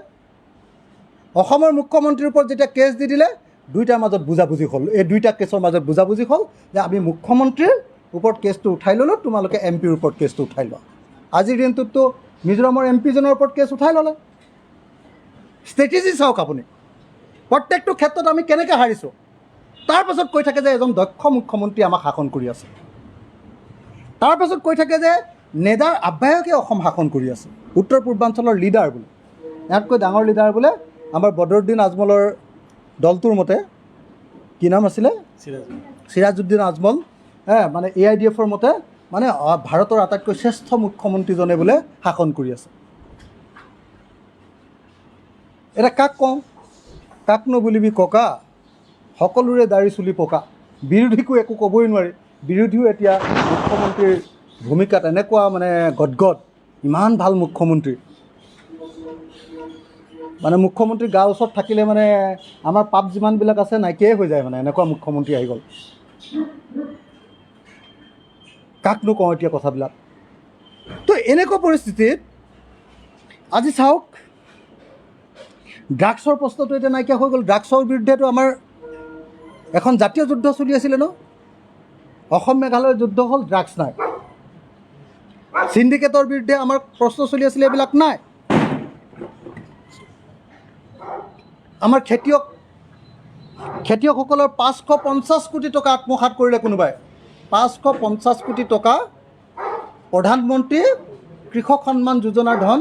অসমৰ মুখ্যমন্ত্ৰীৰ ওপৰত যেতিয়া কেছ দি দিলে দুইটাৰ মাজত বুজাবুজি হ'ল এই দুইটা কেছৰ মাজত বুজাবুজি হ'ল যে আমি মুখ্যমন্ত্ৰীৰ ওপৰত কেছটো উঠাই ল'লোঁ তোমালোকে এমপিৰ ওপৰত কেছটো উঠাই লোৱা আজিৰ দিনটোততো মিজোৰামৰ এমপিজনৰ ওপৰত কেছ উঠাই ল'লে ষ্ট্ৰেটেজি চাওক আপুনি প্ৰত্যেকটো ক্ষেত্ৰত আমি কেনেকৈ হাৰিছোঁ তাৰপাছত কৈ থাকে যে এজন দক্ষ মুখ্যমন্ত্ৰী আমাক শাসন কৰি আছে তাৰপাছত কৈ থাকে যে নেডাৰ আহ্বায়কে অসম শাসন কৰি আছে উত্তৰ পূৰ্বাঞ্চলৰ লিডাৰ বোলে ইয়াতকৈ ডাঙৰ লিডাৰ বোলে আমাৰ বদৰুদ্দিন আজমলৰ দলটোৰ মতে কি নাম আছিলে চিৰাজউদ্দিন আজমল মানে AIDFৰ মতে মানে ভাৰতৰ আটাইতকৈ শ্ৰেষ্ঠ মুখ্যমন্ত্ৰীজনে বোলে শাসন কৰি আছে এটা কাক কওঁ কাক নুবুলিবি ককা সকলোৰে দাড়ি চুলি পকা বিৰোধীকো একো ক'বই নোৱাৰি বিৰোধীও এতিয়া মুখ্যমন্ত্ৰীৰ ভূমিকাত এনেকুৱা মানে গদগদ ইমান ভাল মুখ্যমন্ত্ৰী মানে মুখ্যমন্ত্ৰী গাঁৱৰ ওচৰত থাকিলে মানে আমাৰ পাপ যিমানবিলাক আছে নাইকিয়াই হৈ যায় মানে এনেকুৱা মুখ্যমন্ত্ৰী আহি গ'ল কাকনো কওঁ এতিয়া কথাবিলাক তো এনেকুৱা পৰিস্থিতিত আজি চাওক ড্ৰাগছৰ প্ৰশ্নটো এতিয়া নাইকিয়া হৈ গ'ল ড্ৰাগছৰ বিৰুদ্ধেতো আমাৰ এখন জাতীয় যুদ্ধ চলি আছিলে ন অসম মেঘালয়ৰ যুদ্ধ হ'ল ড্ৰাগছ নাই চিণ্ডিকেটৰ বিৰুদ্ধে আমাৰ প্ৰশ্ন চলি আছিলে এইবিলাক নাই আমাৰ খেতিয়কসকলৰ 550 কোটি টকা আত্মসাৎ কৰিলে কোনোবাই 550 কোটি টকা প্ৰধানমন্ত্ৰী কৃষক সন্মান যোজনাৰ ধন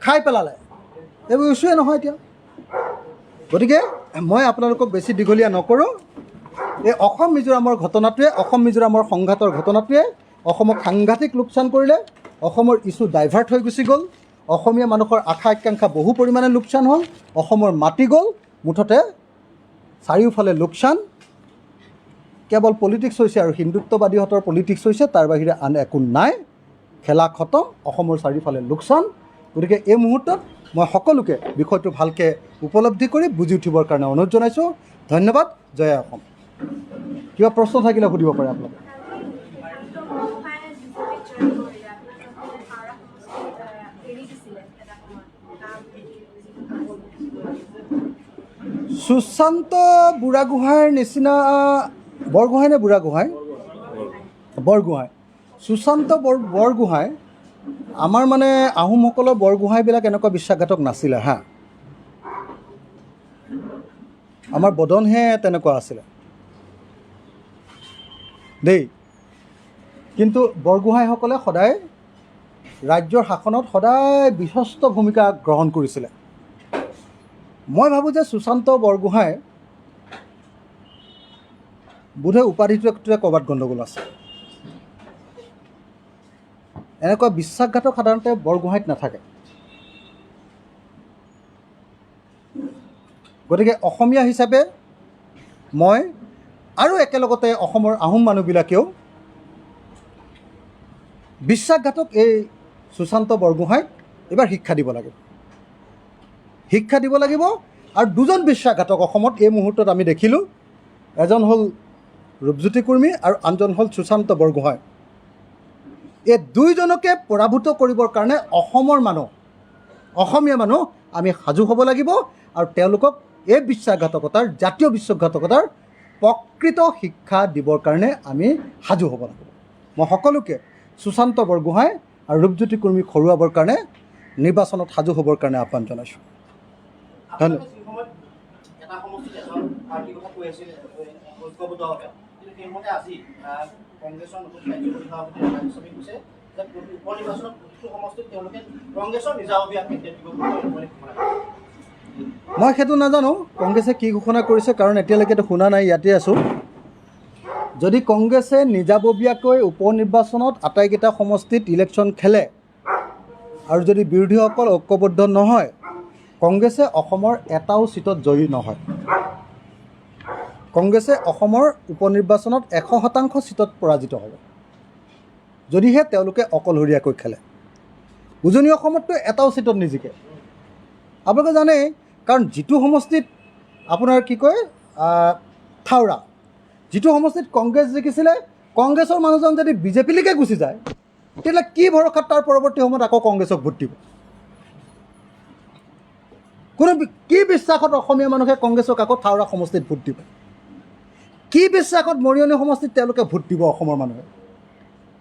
খাই পেলালে এইবোৰ ইছ্যুৱে নহয় এতিয়া গতিকে মই আপোনালোকক বেছি দীঘলীয়া নকৰোঁ এই অসম মিজোৰামৰ ঘটনাটোৱে অসম মিজোৰামৰ সংঘাতৰ ঘটনাটোৱে অসমক সাংঘাতিক লোকচান কৰিলে অসমৰ ইছ্যু ডাইভাৰ্ট হৈ গুচি গ'ল অসমীয়া মানুহৰ আশা আকাংক্ষা বহু পৰিমাণে লোকচান হ'ল অসমৰ মাটি গ'ল মুঠতে চাৰিওফালে লোকচান কেৱল পলিটিক্স হৈছে আৰু হিন্দুত্ববাদীহঁতৰ পলিটিক্স হৈছে তাৰ বাহিৰে আন একো নাই খেলা খতম অসমৰ চাৰিওফালে লোকচান গতিকে এই মুহূৰ্তত মই সকলোকে বিষয়টো ভালকৈ উপলব্ধি কৰি বুজি উঠিবৰ কাৰণে অনুৰোধ জনাইছোঁ ধন্যবাদ জয় অসম কিবা প্ৰশ্ন থাকিলে সুধিব পাৰে আপোনালোকে সুশান্ত বুঢ়াগোহাঁইৰ নিচিনা বৰগোহাঁই নে বুঢ়াগোহাঁই বৰগোহাঁই সুশান্ত বৰগোহাঁই আমাৰ মানে আহোমসকলৰ বৰগোহাঁইবিলাক এনেকুৱা বিশ্বাসঘাতক নাছিলে হা আমাৰ বদনহে তেনেকুৱা আছিলে দেই কিন্তু বৰগোহাঁইসকলে সদায় ৰাজ্যৰ শাসনত সদায় বিশ্বস্ত ভূমিকা গ্ৰহণ কৰিছিলে মই ভাবোঁ যে সুশান্ত বৰগোহাঁই বোধহয় উপাধিটোৱে ক'ৰবাত গণ্ডগোল আছে এনেকুৱা বিশ্বাসঘাতক সাধাৰণতে বৰগোহাঁইত নাথাকে গতিকে অসমীয়া হিচাপে মই আৰু একেলগতে অসমৰ আহোম মানুহবিলাকেও বিশ্বাসঘাতক এই সুশান্ত বৰগোহাঁইক এইবাৰ শিক্ষা দিব লাগিব আৰু দুজন বিশ্বাসঘাতক অসমত এই মুহূৰ্তত আমি দেখিলোঁ এজন হ'ল ৰূপজ্যোতি কুৰ্মী আৰু আনজন হ'ল সুশান্ত বৰগোহাঁই এই দুইজনকে পৰাভূত কৰিবৰ কাৰণে অসমীয়া মানুহ আমি সাজু হ'ব লাগিব আৰু তেওঁলোকক এই বিশ্বাসঘাতকতাৰ জাতীয় বিশ্বাসঘাতকতাৰ প্ৰকৃত শিক্ষা দিবৰ কাৰণে আমি সাজু হ'ব লাগিব মই সকলোকে সুশান্ত বৰগোহাঁই আৰু ৰূপজ্যোতি কুৰ্মীক হৰুৱাবৰ কাৰণে নিৰ্বাচনত সাজু হ'বৰ কাৰণে আহ্বান জনাইছোঁ ধন্যবাদ ঐক্যবদ্ধভাৱে কিন্তু সেইমতে আজি কংগ্ৰেছৰ নতুন কাৰ্যকৰী সভাপতি ৰাণা গোস্বামী কৈছে যে উপ নিৰ্বাচনত প্ৰতিটো সমষ্টিত তেওঁলোকে কংগ্ৰেছৰ নিজাববীয়া কেন্দ্ৰীয় দিব বুলি ঘোষণা কৰিছে। মই সেইটো নাজানো কংগ্ৰেছে কি ঘোষণা কৰিছে, কাৰণ এতিয়ালৈকেতো শুনা নাই, ইয়াতে আছোঁ। যদি কংগ্ৰেছে নিজাববীয়াকৈ উপ নিৰ্বাচনত আটাইকেইটা সমষ্টিত ইলেকশ্যন খেলে আৰু যদি বিৰোধীসকল ঐক্যবদ্ধ নহয়, কংগ্ৰেছে অসমৰ এটাও চিটত জয়ী নহয়। কংগ্ৰেছে অসমৰ উপ নিৰ্বাচনত 100% চিটত পৰাজিত হ'ব, যদিহে তেওঁলোকে অকলশৰীয়াকৈ খেলে। উজনি অসমততো এটাও চিটত নিজিকে। আপোনালোকে জানে, কাৰণ যিটো সমষ্টিত আপোনাৰ কি কয় থাওৰা, যিটো সমষ্টিত কংগ্ৰেছ জিকিছিলে, কংগ্ৰেছৰ মানুহজন যদি বিজেপিলৈকে গুচি যায়, তেতিয়াহ'লে কি ভৰসাত তাৰ পৰৱৰ্তী সময়ত আকৌ কংগ্ৰেছক ভোট দিব? কোনো কি বিশ্বাসত অসমীয়া মানুহে কংগ্ৰেছক আকৌ থাওৰা সমষ্টিত ভোট দিব? কি বিশ্বাসত মৰিয়নি সমষ্টিত তেওঁলোকে ভোট দিব অসমৰ মানুহে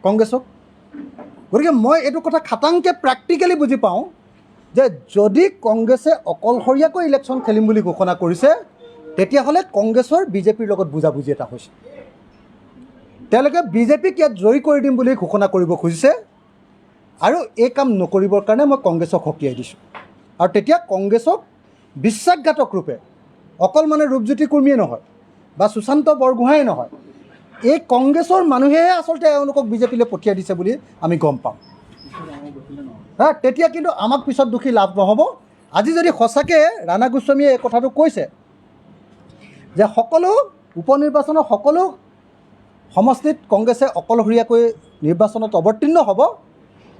কংগ্ৰেছক? গতিকে মই এইটো কথা খাটাংকৈ প্ৰেক্টিকেলি বুজি পাওঁ যে যদি কংগ্ৰেছে অকলশৰীয়াকৈ ইলেকশ্যন খেলিম বুলি ঘোষণা কৰিছে, তেতিয়াহ'লে কংগ্ৰেছৰ বিজেপিৰ লগত বুজাবুজি এটা হৈছে। তেওঁলোকে বিজেপিক ইয়াত জয়ী কৰি দিম বুলি ঘোষণা কৰিব খুজিছে, আৰু এই কাম নকৰিবৰ কাৰণে মই কংগ্ৰেছক সকীয়াই দিছোঁ। আৰু তেতিয়া কংগ্ৰেছক বিশ্বাসঘাতক ৰূপে, অকল মানে ৰূপজ্যোতি কুৰ্মীয়ে নহয় বা সুশান্ত বৰগোহাঁয়ে নহয়, এই কংগ্ৰেছৰ মানুহেহে আচলতে এওঁলোকক বিজেপিলৈ পঠিয়াই দিছে বুলি আমি গম পাম। তেতিয়া কিন্তু আমাক পিছত দুখী লাভ নহ'ব। আজি যদি সঁচাকৈ ৰাণা গোস্বামীয়ে এই কথাটো কৈছে যে সকলো উপ নিৰ্বাচনৰ সকলো সমষ্টিত কংগ্ৰেছে অকলশৰীয়াকৈ নিৰ্বাচনত অৱতীৰ্ণ হ'ব,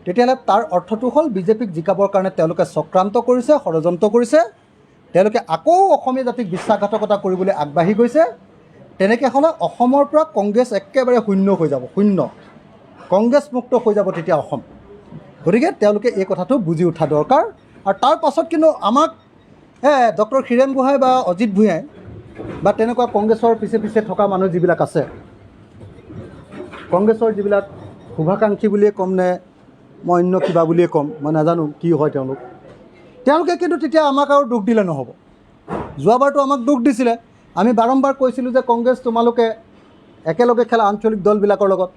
তেতিয়াহ'লে তাৰ অৰ্থটো হ'ল বিজেপিক জিকাবৰ কাৰণে তেওঁলোকে চক্ৰান্ত কৰিছে, ষড়যন্ত্ৰ কৰিছে, তেওঁলোকে আকৌ অসমীয়া জাতিক বিশ্বাসঘাতকতা কৰিবলৈ আগবাঢ়ি গৈছে। তেনেকৈ হ'লে অসমৰ পৰা কংগ্ৰেছ একেবাৰে শূন্য হৈ যাব, শূন্য, কংগ্ৰেছ মুক্ত হৈ যাব তেতিয়া অসম। গতিকে তেওঁলোকে এই কথাটো বুজি উঠা দৰকাৰ। আৰু তাৰ পাছত কিন্তু আমাক ডক্টৰ হীৰেণ গোহাঁই বা অজিত ভূঞাই বা তেনেকুৱা কংগ্ৰেছৰ পিছে পিছে থকা মানুহ যিবিলাক আছে, কংগ্ৰেছৰ যিবিলাক শুভাকাংক্ষী বুলিয়ে ক'ম নে মই অন্য কিবা বুলিয়ে ক'ম, মই নাজানো কি হয় তেওঁলোকে কিন্তু তেতিয়া আমাক আৰু দুখ দিলে নহ'ব। যোৱাবাৰতো আমাক দুখ দিছিলে। আমি বাৰম্বাৰ কৈছিলোঁ যে কংগ্ৰেছ তোমালোকে একেলগে খেলা আঞ্চলিক দলবিলাকৰ লগত,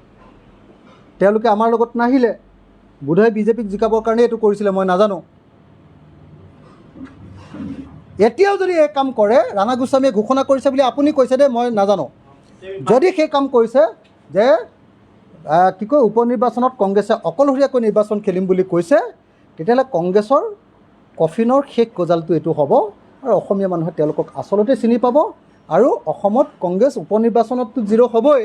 তেওঁলোকে আমাৰ লগত নাহিলে, বোধহয় বিজেপিক জিকাবৰ কাৰণে এইটো কৰিছিলে, মই নাজানো। এতিয়াও যদি এই কাম কৰে, ৰাণা গোস্বামীয়ে ঘোষণা কৰিছে বুলি আপুনি কৈছে দে, মই নাজানো। যদি সেই কাম কৰিছে যে কি কয় উপ নিৰ্বাচনত কংগ্ৰেছে অকলশৰীয়াকৈ নিৰ্বাচন খেলিম বুলি কৈছে, তেতিয়াহ'লে কংগ্ৰেছৰ কফিনৰ শেষ গজালটো এইটো হ'ব, আৰু অসমীয়া মানুহে তেওঁলোকক আচলতে চিনি পাব। আৰু অসমত কংগ্ৰেছ উপ নিৰ্বাচনততো জিৰ' হ'বই,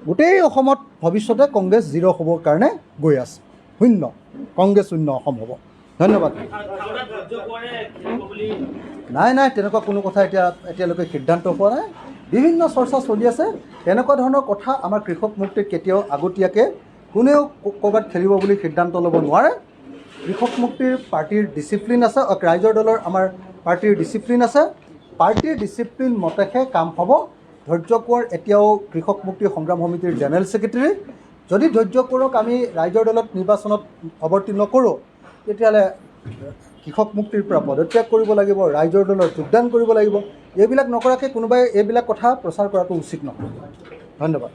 গোটেই অসমত ভৱিষ্যতে কংগ্ৰেছ জিৰ' হ'বৰ কাৰণে গৈ আছে, শূন্য, কংগ্ৰেছ শূন্য অসম হ'ব। ধন্যবাদ। নাই তেনেকুৱা কোনো কথা এতিয়ালৈকে সিদ্ধান্ত হোৱা নাই। বিভিন্ন চৰ্চা চলি আছে। তেনেকুৱা ধৰণৰ কথা আমাৰ কৃষক মুক্তিত কেতিয়াও আগতীয়াকৈ কোনেও ক'ৰবাত খেলিব বুলি সিদ্ধান্ত ল'ব নোৱাৰে। কৃষক মুক্তিৰ পাৰ্টীৰ ডিচিপ্লিন আছে, ৰাইজৰ দলৰ আমাৰ পাৰ্টীৰ ডিচিপ্লিন আছে। পাৰ্টীৰ ডিচিপ্লিন মতেহে কাম হ'ব। ধৈৰ্য কোঁৱৰ এতিয়াও কৃষক মুক্তি সংগ্ৰাম সমিতিৰ জেনেৰেল ছেক্ৰেটেৰী। যদি ধৈৰ্য কোঁৱৰক আমি ৰাইজৰ দলত নিৰ্বাচনত অৱতীৰ্ণ নকৰোঁ, তেতিয়াহ'লে কৃষক মুক্তিৰ পৰা পদত্যাগ কৰিব লাগিব, ৰাইজৰ দলত যোগদান কৰিব লাগিব। এইবিলাক নকৰাকৈ কোনোবাই এইবিলাক কথা প্ৰচাৰ কৰাটো উচিত নহয়। ধন্যবাদ।